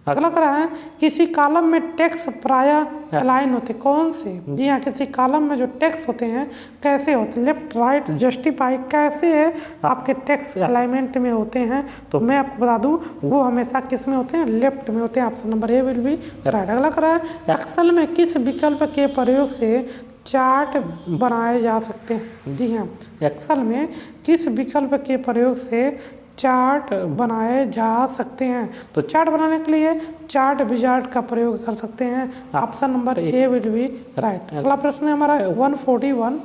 अगला कह रहा है किसी कॉलम में टेक्स्ट प्रायः अलाइन होते कौन से। जी हाँ, किसी कॉलम में जो टेक्स्ट होते हैं कैसे होते हैं, लेफ्ट राइट जस्टिफाई कैसे है आपके टेक्स्ट अलाइनमेंट में होते हैं, तो मैं आपको बता दूं वो हमेशा किस में होते हैं, लेफ्ट में होते हैं। Option number A will be right. अगला कह रहा है एक्सेल में किस विकल्प के प्रयोग से चार्ट बनाए जा सकते हैं। जी हाँ, एक्सेल में किस विकल्प के प्रयोग से चार्ट बनाए जा सकते हैं, तो चार्ट बनाने के लिए चार्ट विजार्ड का प्रयोग कर सकते हैं। Option number A will be right. अगला प्रश्न है हमारा 141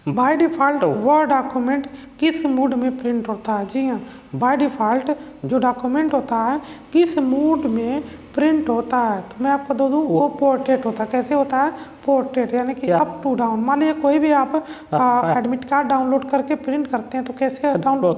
बाय डिफ़ॉल्ट वर्ड डॉक्यूमेंट किस मूड में प्रिंट होता है। जी हाँ, बाय डिफ़ॉल्ट जो डॉक्यूमेंट होता है किस मूड में प्रिंट होता है, तो मैं आपको दे दूँ वो पोर्ट्रेट होता है। कैसे होता है, पोर्ट्रेट, यानी कि अप टू डाउन। मान लीजिए कोई भी आप एडमिट कार्ड डाउनलोड करके प्रिंट करते हैं तो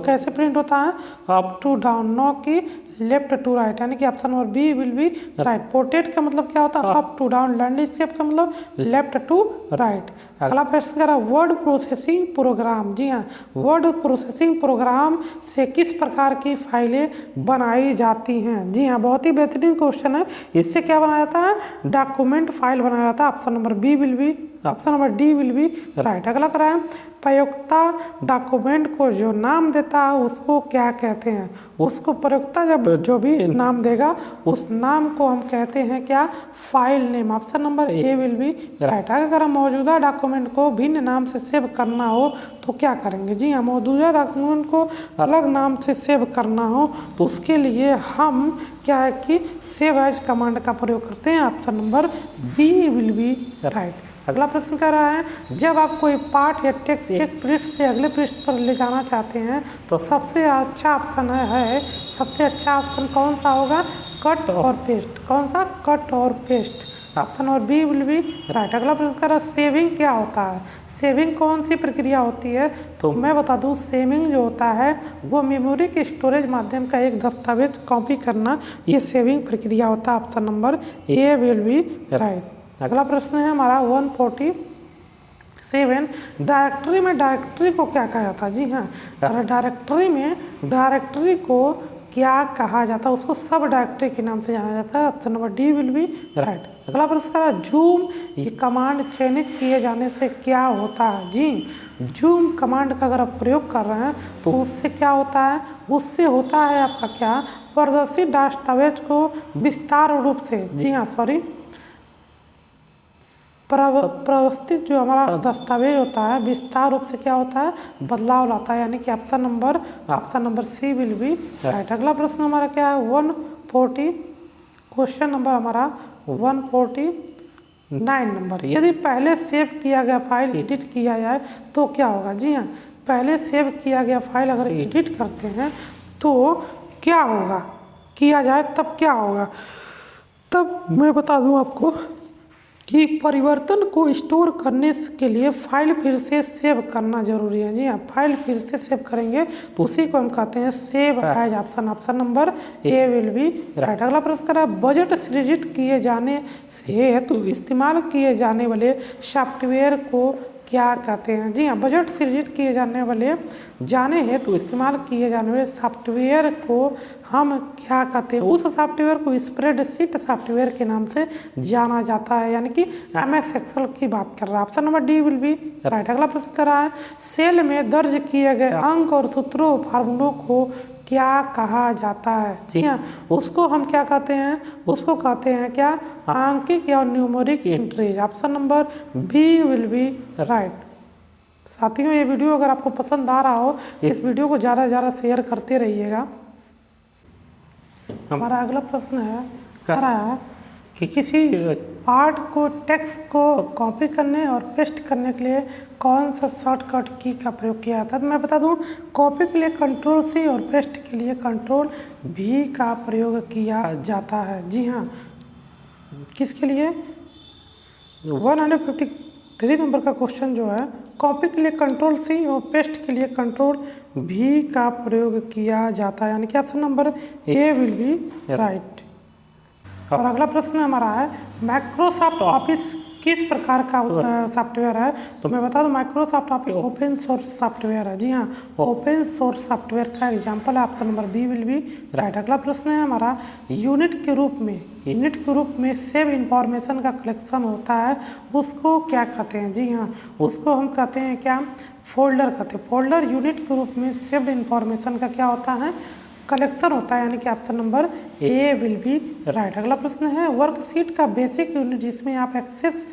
कैसे प्रिंट होता है, अप टू डाउन, नो कि लेफ्ट टू राइट, यानी कि option number B will be right. Portrait का मतलब क्या होता है, अप टू डाउन। लैंडस्केप का मतलब लेफ्ट टू राइट। अगला प्रश्न करा वर्ड प्रोसेसिंग प्रोग्राम। जी हाँ, वर्ड प्रोसेसिंग प्रोग्राम से किस प्रकार की फाइलें बनाई जाती हैं। जी हाँ, बहुत ही बेहतरीन क्वेश्चन है। इससे क्या बनाया जाता है, डॉक्यूमेंट फाइल बनाया जाता है। Option number B will be option number D will be right. अगला करा है प्रयोक्ता डॉक्यूमेंट को जो नाम देता है उसको क्या कहते हैं? उसको प्रयोक्ता जब जो भी नाम देगा उस नाम को हम कहते हैं क्या? File name. Option number A will be right. अगर हम मौजूदा डॉक्यूमेंट को भिन्न नाम से सेव करना हो तो क्या करेंगे? जी हाँ, मौजूदा डॉक्यूमेंट को अलग नाम से सेव करना हो तो उसके लिए हम क्या है कि सेव एज कमांड का प्रयोग करते हैं। Option number B will be right. अगला प्रश्न कह रहा है जब आप कोई पाठ या टेक्स्ट एक पृष्ठ से अगले पृष्ठ पर ले जाना चाहते हैं तो सबसे अच्छा ऑप्शन सबसे अच्छा ऑप्शन कौन सा होगा? कट और पेस्ट। कौन सा? कट और paste. Option number B will be right. अगला प्रश्न कह रहा है सेविंग क्या होता है? सेविंग कौन सी प्रक्रिया होती है? तो मैं बता दूं सेविंग जो होता है वो मेमोरी के स्टोरेज माध्यम का एक दस्तावेज कॉपी करना, ये सेविंग प्रक्रिया होता है। Option number A will be right. अगला प्रश्न है हमारा 147 डायरेक्टरी में डायरेक्टरी को क्या कहा जाता है? जी हाँ, डायरेक्टरी में डायरेक्टरी को क्या कहा जाता है? उसको सब डायरेक्टरी के नाम से जाना जाता है। Option number D will be right. अगला प्रश्न है जूम ये कमांड चयनित किए जाने से क्या होता है? जी, जूम कमांड का अगर आप प्रयोग कर रहे हैं तो उससे क्या होता है? उससे होता है आपका क्या? प्रदर्शित दस्तावेज को विस्तार रूप से, जी हाँ सॉरी, प्रवस्थित जो हमारा दस्तावेज होता है विस्तार रूप से क्या होता है? बदलाव लाता है, यानी कि option number C will be right. अगला प्रश्न हमारा क्या है 140 क्वेश्चन नंबर हमारा 149 नंबर। यदि पहले सेव किया गया फाइल एडिट किया जाए तो क्या होगा? जी हाँ, पहले सेव किया गया फाइल अगर एडिट करते हैं तो क्या होगा? किया जाए तब क्या होगा? तब मैं बता दूं आपको कि परिवर्तन को स्टोर करने के लिए फाइल फिर से सेव करना जरूरी है। जी हाँ, फाइल फिर से सेव करेंगे तो उसी को हम कहते हैं save as option number A will be right. अगला प्रश्न करा बजट सृजित किए जाने से तो इस्तेमाल किए जाने वाले सॉफ्टवेयर को क्या कहते हैं? जी हाँ, बजट सृजित किए जाने वाले तो इस्तेमाल किए जाने वाले सॉफ्टवेयर को हम क्या कहते हैं? उस सॉफ्टवेयर को स्प्रेडशीट सॉफ्टवेयर के नाम से जाना जाता है, यानी कि MS एक्सेल की बात कर रहा है। Option number D will be right. अगला प्रश्न कर रहा है सेल में दर्ज किए गए अंक और सूत्रों फार्मूलों को क्या कहा जाता है? जी हाँ, उसको हम क्या कहते हैं? उसको कहते हैं क्या? आंकिक या numeric entries. Option number B will be right. साथियों, ये वीडियो अगर आपको पसंद आ रहा हो इस वीडियो को ज़्यादा से ज़्यादा शेयर करते रहिएगा। हमारा अगला प्रश्न है कह रहा है कि किसी पार्ट को टेक्स्ट को कॉपी करने और पेस्ट करने के लिए कौन सा शॉर्टकट की का प्रयोग किया जाता है? तो मैं बता दूं कॉपी के लिए कंट्रोल C और पेस्ट के लिए कंट्रोल V का प्रयोग किया जाता है। जी हाँ, किसके लिए? 153 नंबर का क्वेश्चन जो है कॉपी के लिए कंट्रोल C और पेस्ट के लिए कंट्रोल V का प्रयोग किया जाता है, यानी कि option number A will be right. और अगला प्रश्न हमारा है माइक्रोसॉफ्ट ऑफिस किस प्रकार का सॉफ्टवेयर है? तो मैं बता दूं Microsoft office open source software है। जी हाँ, ओपन सोर्स सॉफ्टवेयर का एग्जांपल है। Option number B will be right. अगला प्रश्न है हमारा यूनिट के रूप में सेव इंफॉर्मेशन का कलेक्शन होता है, उसको क्या कहते हैं? जी हाँ, उसको हम कहते हैं क्या? फोल्डर कहते हैं। फोल्डर यूनिट के रूप में सेव्ड इंफॉर्मेशन का क्या होता है? कलेक्शन होता है, यानी कि option number A will be right. अगला प्रश्न है वर्कशीट का बेसिक यूनिट जिसमें आप एक्सेस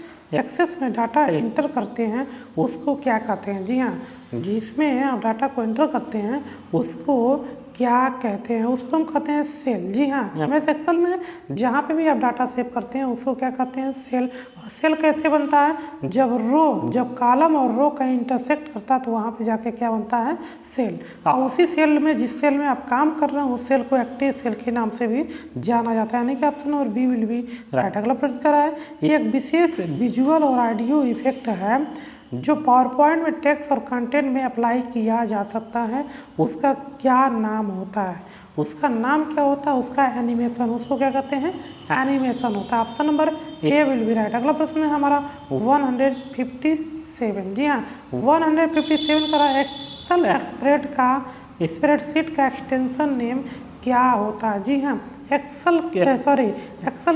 में डाटा एंटर करते हैं उसको क्या कहते हैं? जी हाँ, जिसमें आप डाटा को एंटर करते हैं उसको क्या कहते हैं? उसको हम कहते हैं सेल। जी हाँ, MS एक्सेल में जहाँ पे भी आप डाटा सेव करते हैं उसको क्या कहते हैं? सेल। और सेल कैसे बनता है? जब कॉलम और रो का इंटरसेक्ट करता है तो वहाँ पे जाके क्या बनता है? सेल। और उसी सेल में जिस सेल में आप काम कर रहे हैं उस सेल को एक्टिव सेल के नाम से भी जाना जाता है, यानी कि option number B will be right. अगला प्रश्न कर रहा है एक विशेष विजुअल और ऑडियो इफेक्ट है जो पावर पॉइंट में टेक्स्ट और कंटेंट में अप्लाई किया जा सकता है, उसका क्या नाम होता है? उसका नाम क्या होता है? उसका एनिमेशन। उसको क्या कहते हैं? एनिमेशन होता है। Option number A will be right. अगला प्रश्न है हमारा 157। जी हाँ, 157 का एक्सेल स्प्रेडशीट का एक्सटेंशन नेम क्या होता है? जी हाँ, एक्सेल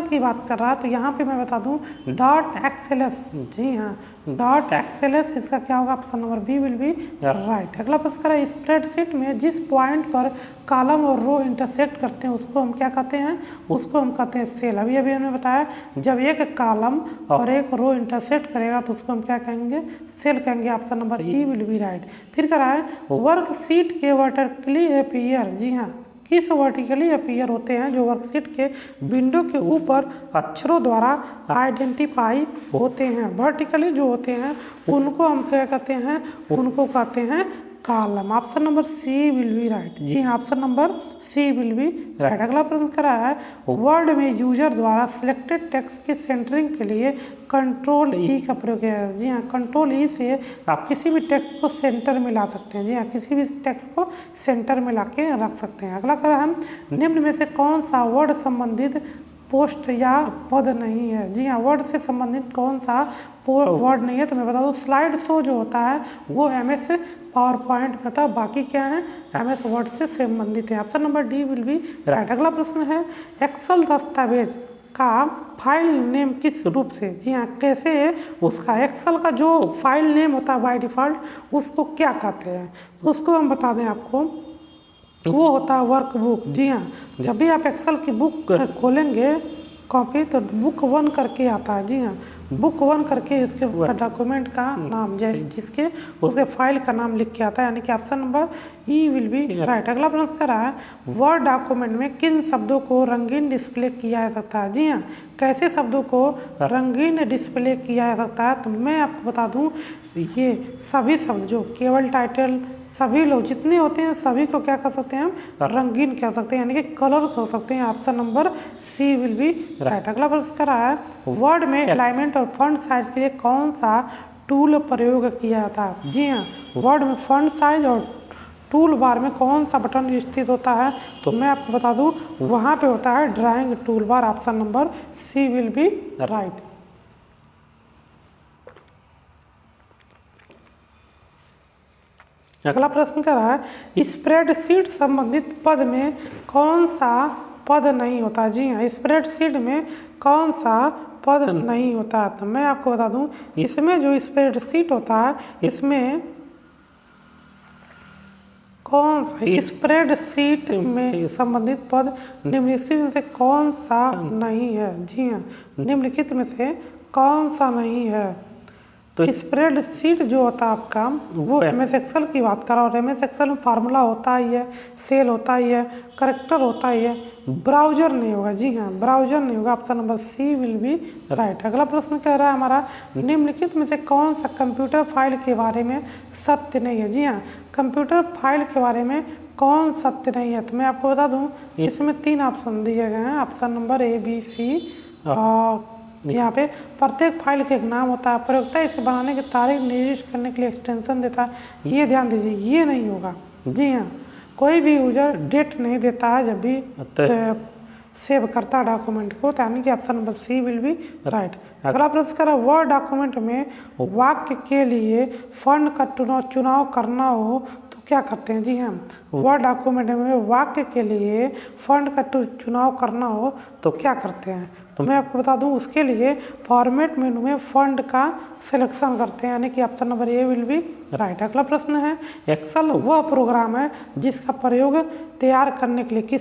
की बात कर रहा है तो यहाँ पे मैं बता दूँ डॉट एक्सएलएस, जी हाँ डॉट एक्सएलएस, इसका क्या होगा, option number B will be right. अगला प्रश्न करें, स्प्रेडशीट में जिस पॉइंट पर कॉलम और रो इंटरसेक्ट करते हैं उसको हम क्या कहते हैं, उसको हम कहते हैं सेल। अभी हमने बताया जब एक कॉलम और एक रो इंटरसेक्ट करेगा तो उसको हम क्या कहेंगे, सेल कहेंगे। Option number E will be right. फिर करा है वर्कशीट के वर्टिकली अपीयर, जी हाँ किस वर्टिकली अपीयर होते हैं, जो वर्कशीट के विंडो के ऊपर अक्षरों द्वारा आइडेंटिफाई होते हैं। वर्टिकली जो होते हैं उनको हम क्या कहते हैं, उनको कहते हैं column. Option number C will be right, जी हाँ option number C will be right. अगला प्रश्न करा है वर्ड में यूजर द्वारा सिलेक्टेड टेक्स्ट की सेंटरिंग के लिए कंट्रोल ई का प्रयोग किया है। जी हाँ कंट्रोल ई से आप किसी भी टेक्स्ट को सेंटर में ला सकते हैं, जी हाँ किसी भी टेक्स्ट को सेंटर में ला के रख सकते हैं। अगला करा हम निम्न में से कौन सा वर्ड संबंधित पोस्ट या पद नहीं है, जी हाँ वर्ड से संबंधित कौन सा वर्ड नहीं है, तो मैं बता दूँ स्लाइड शो जो होता है वो MS पावर पॉइंट में होता है, बाकी क्या है MS वर्ड से संबंधित है। Option number D will be right. अगला प्रश्न है एक्सेल दस्तावेज का फाइल नेम किस रूप से, जी हाँ कैसे है उसका, एक्सेल का जो फाइल नेम होता है बाय डिफ़ॉल्ट उसको क्या कहते हैं, तो उसको हम बता दें आपको, वो होता है वर्कबुक। जी हाँ जब भी आप एक्सेल की बुक खोलेंगे कॉपी तो बुक 1 करके आता है, जी हाँ बुक 1 करके इसके डॉक्यूमेंट का नाम जिसके उसके फाइल का नाम लिख के आता है, यानी कि option number E will be right. अगला प्रश्न कर रहा है वर्ड डॉक्यूमेंट में किन शब्दों को रंगीन डिस्प्ले किया जा सकता है, जी हाँ कैसे शब्दों को रंगीन डिस्प्ले किया जा सकता है, तो मैं आपको बता दूं ये सभी शब्द जो केवल टाइटल सभी लोग जितने होते हैं सभी को क्या कर सकते हैं हम रंगीन कह सकते हैं, यानी कि कलर कर सकते हैं। Option number C will be right. अगला प्रश्न कर रहा है वर्ड में अलाइनमेंट और फॉन्ट साइज के लिए कौन सा टूल प्रयोग किया जाता है, जी हाँ वर्ड में फॉन्ट साइज और टूल बार में कौन सा बटन स्थित होता है, तो मैं आपको बता दूं वहाँ पे होता है drawing toolbar. Option number C will be right. अगला प्रश्न कर रहा है स्प्रेडशीट संबंधित पद में कौन सा पद नहीं होता, जी हाँ स्प्रेडशीट में कौन सा पद नहीं होता, तो मैं आपको बता दूं इसमें जो स्प्रेडशीट होता है इसमें कौन सा स्प्रेडशीट में संबंधित पद निम्नलिखित में से कौन सा नहीं है, जी हाँ निम्नलिखित में से कौन सा नहीं है, तो स्प्रेडशीट जो होता है आपका वो MS एक्सेल की बात कर रहा है और MS एक्सेल में फार्मूला होता ही है, सेल होता ही है, करेक्टर होता ही है, ब्राउजर नहीं होगा, जी हाँ ब्राउजर नहीं होगा। Option number C will be right. अगला प्रश्न कह रहा है हमारा निम्नलिखित में से कौन सा कंप्यूटर फाइल के बारे में सत्य नहीं है, जी हाँ कंप्यूटर फाइल के बारे में कौन सत्य नहीं है, तो मैं आपको बता दूँ इसमें 3 ऑप्शन दिए गए हैं। Option number A B C यहाँ पे प्रत्येक फाइल का एक नाम होता है, प्रयोक्ता इसे बनाने की तारीख निर्दिष्ट करने के लिए एक्सटेंशन देता है, ये ध्यान दीजिए ये नहीं होगा, जी हाँ कोई भी यूजर डेट नहीं देता है जब भी सेव करता है डॉक्यूमेंट को, यानी कि option number C will be right. अगला प्रश्न करा वर्ड डॉक्यूमेंट में वाक्य के लिए फंड का चुनाव करना हो तो क्या करते हैं, जी हाँ वर्ड डॉक्यूमेंट में वाक्य के लिए फंड का चुनाव करना हो तो क्या करते हैं, तो मैं आपको बता दूं उसके लिए फॉर्मेट मेनू में फंड का सिलेक्शन करते हैं, यानी कि option number A will be right. अगला प्रश्न है एक्सेल वह प्रोग्राम है जिसका प्रयोग तैयार करने के लिए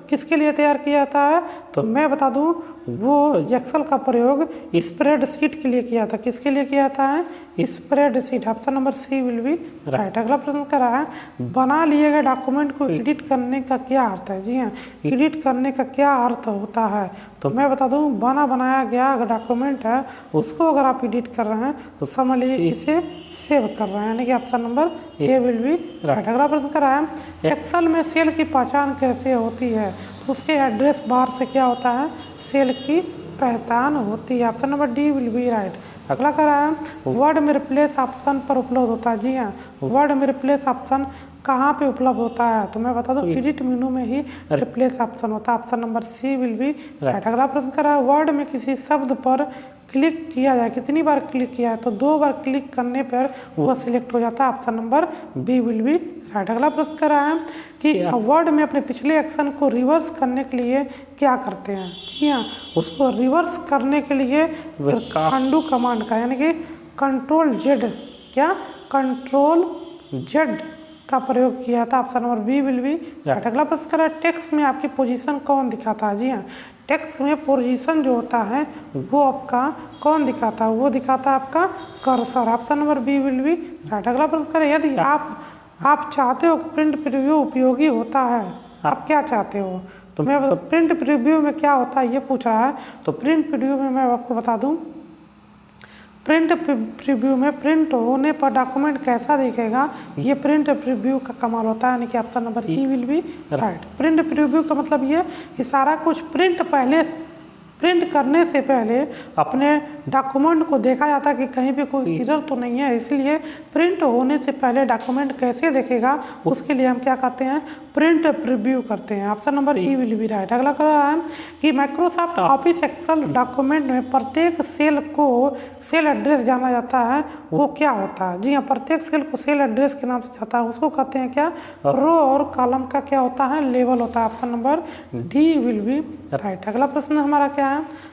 किसके लिए तैयार किया जाता है, तो मैं बता दूं वो एक्सेल का प्रयोग स्प्रेडशीट के लिए किया था, किसके लिए किया जाता है spreadsheet. Option number C will be right. अगला प्रश्न कर रहा है बना लिए गए डॉक्यूमेंट को एडिट करने का क्या अर्थ है, जी हाँ एडिट करने का क्या अर्थ होता है, तो मैं बता दूं बनाया गया अगर डॉक्यूमेंट है उसको अगर आप एडिट कर रहे हैं तो समझ लीजिए इसे सेव कर रहे हैं, यानी कि option number A will be right. अगला प्रश्न कर रहा है एक्सेल में सेल की पहचान कैसे होती है, तो उसके एड्रेस बार से क्या होता है सेल की पहचान होती है। Option number D will be right. अगला कर रहा है वर्ड में रिप्लेस ऑप्शन पर उपलब्ध होता है, जी हाँ वर्ड में रिप्लेस ऑप्शन कहाँ पे उपलब्ध होता है, तो मैं बता दूं एडिट मेनू में ही रिप्लेस ऑप्शन होता है। Option number C will be right. अगला प्रश्न कर रहा है वर्ड में किसी शब्द पर क्लिक किया जाए, कितनी बार क्लिक किया है तो 2 बार क्लिक करने पर वह सिलेक्ट हो जाता है। Option number B will be right. अगला प्रश्न कर रहा है कि वर्ड में अपने पिछले एक्शन को रिवर्स करने के लिए क्या करते हैं। जी हाँ, उसको रिवर्स करने के लिए अंडू कमांड का यानी कि कंट्रोल जेड, क्या कंट्रोल जेड का प्रयोग किया था। Option number B will be right. अगला प्रश्न कर रहा है टेक्स्ट में आपकी पोजीशन कौन दिखाता है। जी हाँ, टेक्स्ट में पोजीशन जो होता है वो आपका कौन दिखाता है, वो दिखाता है आपका cursor. Option number B will be right. अगला प्रश्न करें यदि आप चाहते हो कि प्रिंट प्रीव्यू उपयोगी होता है, आप क्या चाहते हो, तो मैं प्रिंट प्रीव्यू में क्या होता है ये पूछ रहा है। तो प्रिंट प्रीव्यू में मैं आपको बता दूं, प्रिंट प्रीव्यू में प्रिंट होने पर डॉक्यूमेंट कैसा दिखेगा, ये प्रिंट प्रीव्यू का कमाल होता है, यानी कि option number E will be right. Print preview का मतलब ये कि सारा कुछ प्रिंट करने से पहले अपने डॉक्यूमेंट को देखा जाता है कि कहीं पे कोई एरर तो नहीं है, इसलिए प्रिंट होने से पहले डॉक्यूमेंट कैसे दिखेगा उसके लिए हम क्या करते हैं, प्रिंट प्रीव्यू करते हैं। Option number E will be right. अगला कह रहा है कि माइक्रोसॉफ्ट ऑफिस एक्सेल डॉक्यूमेंट में प्रत्येक सेल को सेल एड्रेस जाना जाता है, वो क्या होता है। जी हाँ, प्रत्येक सेल को सेल एड्रेस के नाम से जाता है, उसको कहते हैं क्या, रो और कॉलम का क्या होता है, लेवल होता है। Option number D will be right. अगला प्रश्न हमारा क्या है,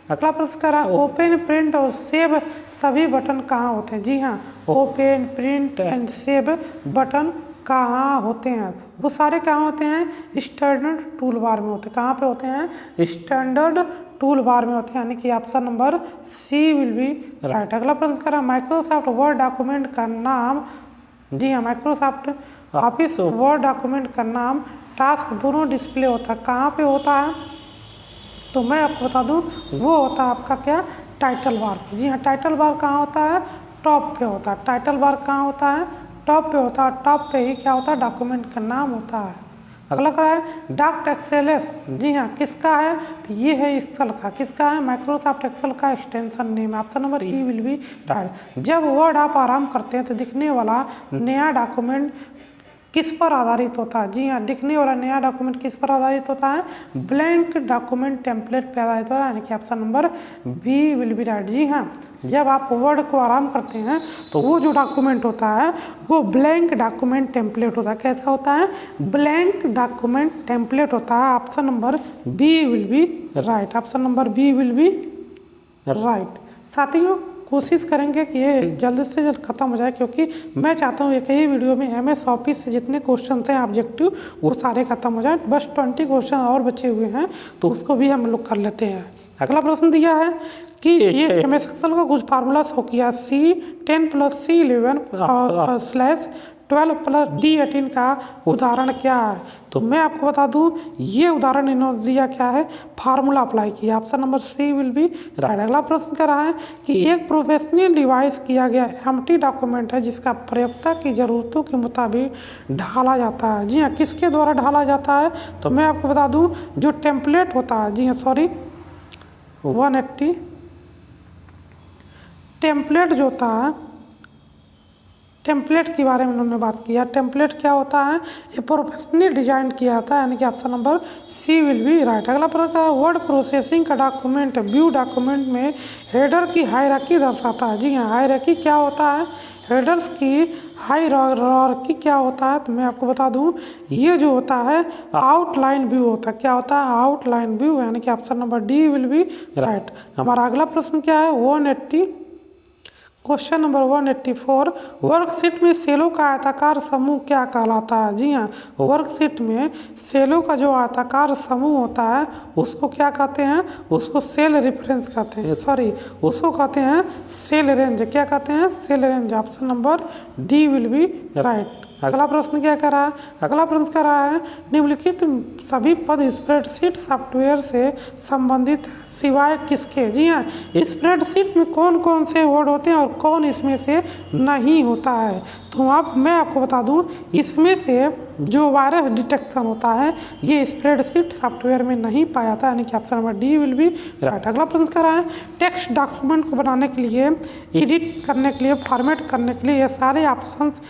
अगला प्रश्न कर रहा है ओपन प्रिंट और सेव सभी बटन कहाँ होते हैं। जी हाँ, open print and save button कहाँ होते हैं, वो सारे कहाँ होते हैं, स्टैंडर्ड टूल बार में होते हैं। कहाँ पे होते हैं, स्टैंडर्ड टूल बार में होते हैं, यानी कि option number C will be right. अगला प्रश्न कर रहा है माइक्रोसॉफ्ट वर्ड डॉक्यूमेंट का नाम। जी हाँ, माइक्रोसॉफ्ट ऑफिस वर्ड डॉक्यूमेंट का नाम टास्क दोनों डिस्प्ले होता है, कहाँ पे होता है, तो मैं आपको बता दूं वो होता है आपका क्या, टाइटल बार पे। जी हाँ, टाइटल बार कहाँ होता है, टॉप पे होता है। टाइटल बार कहाँ होता है, टॉप पे होता है। टॉप पे ही क्या होता है, डॉक्यूमेंट का नाम होता है। अगला क्या है, डॉक्ट एक्सेलएस। जी हाँ, किसका है, तो ये है एक्सेल का, किसका है, माइक्रोसॉफ्ट एक्सेल का extension name. Option number E will be right. जब वर्ड आप आराम करते हैं तो दिखने वाला नया डॉक्यूमेंट किस पर आधारित होता है। जी हाँ, दिखने वाला नया डॉक्यूमेंट किस पर आधारित होता है, ब्लैंक डॉक्यूमेंट टेम्पलेट पर आधारित होता है, यानी कि option number B will be right. जी हाँ, जब आप वर्ड को आराम करते हैं तो वो जो डॉक्यूमेंट होता है वो ब्लैंक डॉक्यूमेंट टेम्पलेट होता है। कैसा होता है, ब्लैंक डॉक्यूमेंट टेम्पलेट होता है। Option number B will be right. Option number B will be right. साथियों, कोशिश करेंगे कि ये जल्द से जल्द खत्म हो जाए, क्योंकि मैं चाहता हूँ एक ही वीडियो में एमएस ऑफिस से जितने क्वेश्चन हैं ऑब्जेक्टिव वो सारे खत्म हो जाए। बस 20 क्वेश्चन और बचे हुए हैं तो उसको भी हम लोग कर लेते हैं। अगला प्रश्न दिया है कि ये एमएस एक्सेल का कुछ फार्मूला शो किया, C10 + C11 /12 + D18 का उदाहरण क्या है। तो मैं आपको बता दूं ये उदाहरण इन्होंने दिया क्या है, फार्मूला अप्लाई किया। Option number C will be right. अगला प्रश्न कर रहा है कि एक प्रोफेशनल डिवाइस किया गया एम्प्टी डॉक्यूमेंट है जिसका प्रयोक्ता की ज़रूरतों के मुताबिक ढाला जाता है। जी हाँ, किसके द्वारा ढाला जाता है, तो मैं आपको बता दूँ जो टेम्पलेट होता है। जी हाँ, सॉरी 180 टेम्पलेट जो होता है, टेम्पलेट के बारे में उन्होंने बात किया। टेम्पलेट क्या होता है, ये प्रोफेशनली डिजाइन किया जाता है, यानी कि option number C will be right. अगला प्रश्न है वर्ड प्रोसेसिंग का डॉक्यूमेंट व्यू डॉक्यूमेंट में हेडर की हायरार्की दर्शाता है। जी हाँ, हायरार्की क्या होता है, हेडर्स की हायरार्की क्या होता है, तो मैं आपको बता दूं ये जो होता है आउटलाइन व्यू होता है। क्या होता है, आउटलाइन व्यू, यानी कि option number D will be right. हमारा अगला प्रश्न क्या है, 180 क्वेश्चन नंबर 184 वर्कशीट में सेलों का आयताकार समूह क्या कहलाता है। जी हाँ, वर्कशीट में सेलों का जो आयताकार समूह होता है उसको क्या कहते हैं, उसको सेल रेफरेंस कहते हैं, सॉरी उसको कहते हैं सेल रेंज। क्या कहते हैं, cell range. Option number D will be right. अगला प्रश्न क्या कर रहा है, अगला प्रश्न कर रहा है निम्नलिखित सभी पद स्प्रेडशीट सॉफ्टवेयर से संबंधित है सिवाय किसके। जी हाँ, स्प्रेडशीट में कौन कौन से वर्ड होते हैं और कौन इसमें से नहीं होता है, तो मैं आपको बता दूं इसमें से जो वायरस डिटेक्शन होता है ये स्प्रेडशीट सॉफ्टवेयर में नहीं पाया जाता, यानी कि option number D will be right. अगला प्रश्न कर रहा है टेक्स्ट डॉक्यूमेंट को बनाने के लिए, एडिट करने के लिए, फॉर्मेट करने के लिए ये सारे ऑप्शंस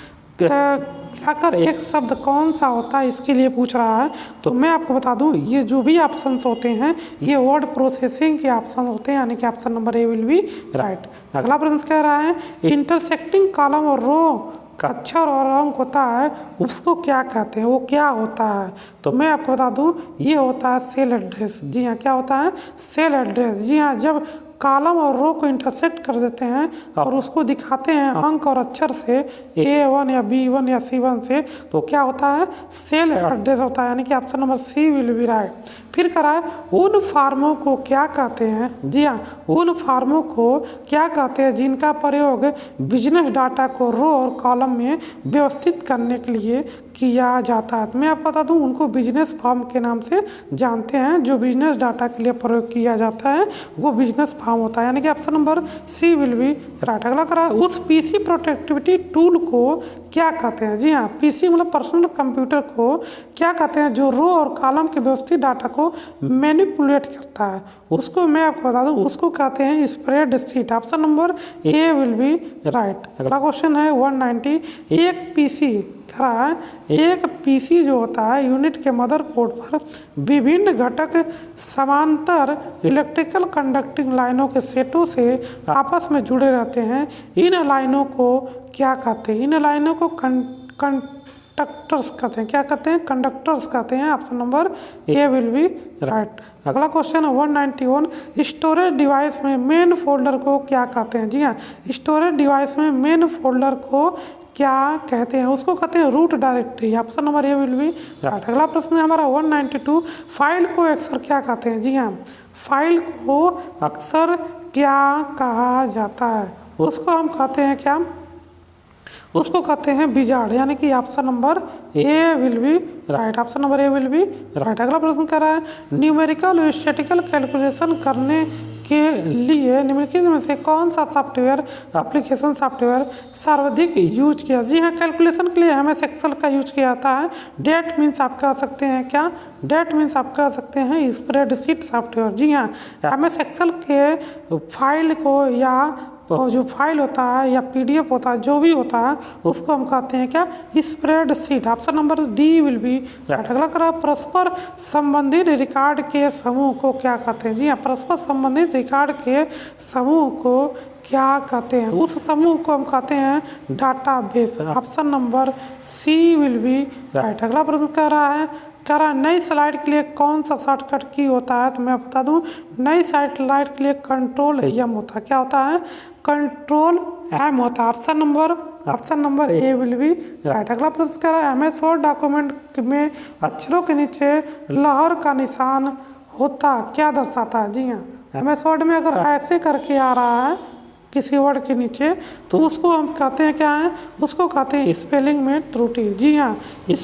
मिलाकर एक शब्द कौन सा होता है, इसके लिए पूछ रहा है। तो मैं आपको बता दूं, ये जो भी ऑप्शंस होते हैं ये वर्ड प्रोसेसिंग के ऑप्शन होते हैं, यानी कि option number A will be right. अगला प्रश्न कह रहा है इंटरसेक्टिंग कॉलम और रो का अक्षर और अंक होता है उसको क्या कहते हैं, वो क्या होता है। तो मैं आपको बता दूं ये होता है सेल एड्रेस। जी हाँ, क्या होता है, सेल एड्रेस। जी हाँ, जब कॉलम और रो को इंटरसेक्ट कर देते हैं और उसको दिखाते हैं अंक और अक्षर से A1 या B1 या C1 से, तो क्या होता है, सेल एड्रेस होता है, यानी कि option number C will be right. फिर करा है उन फार्मों को क्या कहते हैं। जी हाँ, उन फार्मों को क्या कहते हैं जिनका प्रयोग बिजनेस डाटा को रो और कॉलम में व्यवस्थित करने के लिए किया जाता है। मैं आपको बता दूं उनको बिजनेस फॉर्म के नाम से जानते हैं। जो बिजनेस डाटा के लिए प्रयोग किया जाता है वो बिजनेस फॉर्म होता है, यानी कि option number C will be right. अगला करा उस पीसी प्रोडक्टिविटी टूल को क्या कहते हैं। जी हाँ, पीसी मतलब पर्सनल कंप्यूटर को क्या कहते हैं जो रो और कॉलम के व्यवस्थित डाटा को मैनिपुलेट करता है, उसको मैं आपको बता दूं उसको कहते हैं spreadsheet. Option number A will be right. अगला क्वेश्चन है 190 एक पीसी कह रहा है एक पीसी जो होता है यूनिट के मदरबोर्ड पर विभिन्न घटक समांतर इलेक्ट्रिकल कंडक्टिंग लाइनों के सेटों से आपस में जुड़े रहते हैं। इन लाइनों को क्या कहते हैं, इन लाइनों को कंडक्टर्स कहते हैं। क्या कहते हैं, कंडक्टर्स कहते हैं। Option number A will be right. अगला क्वेश्चन है 191 स्टोरेज डिवाइस में मेन फोल्डर को क्या कहते हैं। जी हाँ, स्टोरेज डिवाइस में मेन फोल्डर को क्या कहते हैं, उसको कहते हैं root directory. Option number A will be right. अगला प्रश्न है हमारा 192 फाइल को अक्सर क्या कहते हैं। जी हाँ, फाइल को अक्सर क्या कहा जाता है, उसको हम कहते हैं क्या, उसको कहते हैं विजार्ड, यानी कि option number A will be right. Option number A will be right. अगला प्रश्न कर रहा है न्यूमेरिकल और स्टैटिकल कैलकुलेशन करने के लिए निम्नलिखित में से कौन सा सॉफ्टवेयर एप्लीकेशन सॉफ्टवेयर सर्वाधिक यूज किया। जी हाँ, कैलकुलेशन के लिए MS एक्सेल का यूज किया जाता है। डेट मीन्स आप कह सकते हैं क्या, डेट मीन्स आप कह सकते हैं स्प्रेडशीट सॉफ्टवेयर। जी हाँ, MS एक्सेल के फाइल को या तो जो फाइल होता है या PDF होता है जो भी होता है उसको हम कहते हैं क्या, spreadsheet. Option number D will be right. अगला करा परस्पर संबंधित रिकॉर्ड के समूह को क्या कहते हैं। जी हाँ, परस्पर संबंधित रिकॉर्ड के समूह को क्या कहते हैं, उस समूह को हम कहते हैं database. Option number C will be right. अगला प्रश्न कह रहा है नई स्लाइड के लिए कौन सा शॉर्टकट की होता है। तो मैं बता दूं नई स्लाइड के लिए कंट्रोल एम होता है। क्या होता है, कंट्रोल एम होता है। Option number A will be right. अगला प्रश्न कह रहा है MS वर्ड डॉक्यूमेंट में अक्षरों के नीचे लहर का निशान होता क्या दर्शाता है। जी हाँ, MS वर्ड में अगर ऐसे करके आ रहा है किसी वर्ड के नीचे तो उसको हम कहते हैं क्या है, उसको कहते हैं स्पेलिंग में त्रुटि। जी हाँ, इस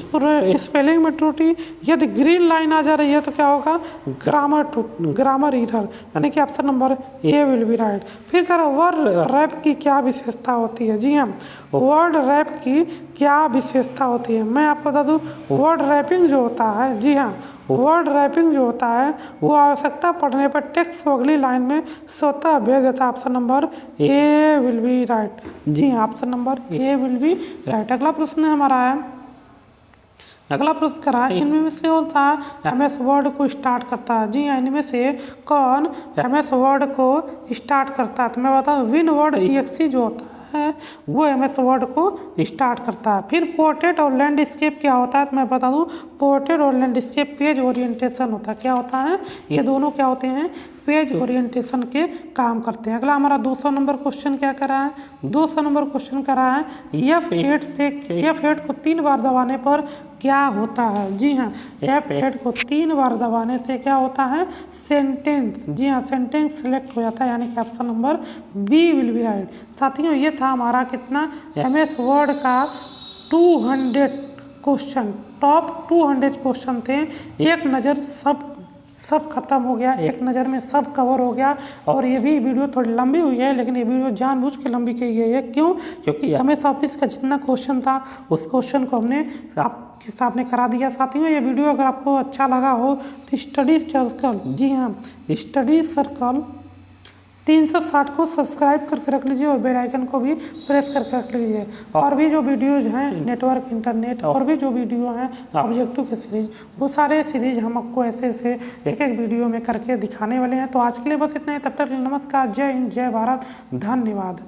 स्पेलिंग में त्रुटि। यदि ग्रीन लाइन आ जा रही है तो क्या होगा, ग्रामर एरर, यानी कि option number A will be right. फिर कह रहा वर्ड रैप की क्या विशेषता होती है। जी हाँ, वर्ड रैप की क्या विशेषता होती है, मैं आपको बता दूँ वर्ड रैपिंग जो होता है। जी हाँ, वर्ड रैपिंग जो होता है वो आवश्यकता पड़ने पर टेक्स्ट को अगली लाइन में स्वतः भेज देता है। Option number A will be right. जी हाँ, option number A will be right. अगला प्रश्न हमारा है, अगला प्रश्न करा इनमें से कौन सा MS वर्ड को स्टार्ट करता है। जी हाँ, इनमें से कौन MS वर्ड को स्टार्ट करता है। तो मैं बताऊँ विन वर्ड EXE जो होता है वो MS वर्ड को स्टार्ट करता है। फिर पोर्ट्रेट और लैंडस्केप क्या होता है। तो मैं बता दूं पोर्ट्रेट और लैंडस्केप पेज ओरिएंटेशन होता है। क्या होता है, ये दोनों क्या होते हैं, पेज ओरिएंटेशन के काम करते हैं। अगला हमारा 200 नंबर क्वेश्चन क्या कर रहा है, 200 नंबर क्वेश्चन कर रहा है F8 को 3 बार दबाने पर क्या होता है। जी हाँ, F8 को 3 बार दबाने से क्या होता है, सेंटेंस। जी हाँ, सेंटेंस सिलेक्ट हो जाता है, यानी कि option number B will be right. साथियों ये था हमारा कितना MS वर्ड का 200 क्वेश्चन, टॉप 200 क्वेश्चन थे। एक नज़र सब खत्म हो गया, एक नज़र में सब कवर हो गया। और ये भी वीडियो थोड़ी लंबी हुई है, लेकिन ये वीडियो जानबूझ के लंबी की गई है। क्यों, क्योंकि MS ऑफिस का जितना क्वेश्चन था उस क्वेश्चन को हमने आपके सामने करा दिया। साथियों ये वीडियो अगर आपको अच्छा लगा हो तो स्टडी सर्कल, जी हाँ स्टडी सर्कल 360 को सब्सक्राइब करके रख लीजिए और बेल आइकन को भी प्रेस करके रख लीजिए। और भी जो वीडियोज हैं नेटवर्क इंटरनेट और भी जो वीडियो हैं ऑब्जेक्टिव के सीरीज, वो सारे सीरीज हम आपको ऐसे ऐसे एक एक वीडियो में करके दिखाने वाले हैं। तो आज के लिए बस इतना ही, तब तक नमस्कार, जय हिंद, जय भारत, धन्यवाद।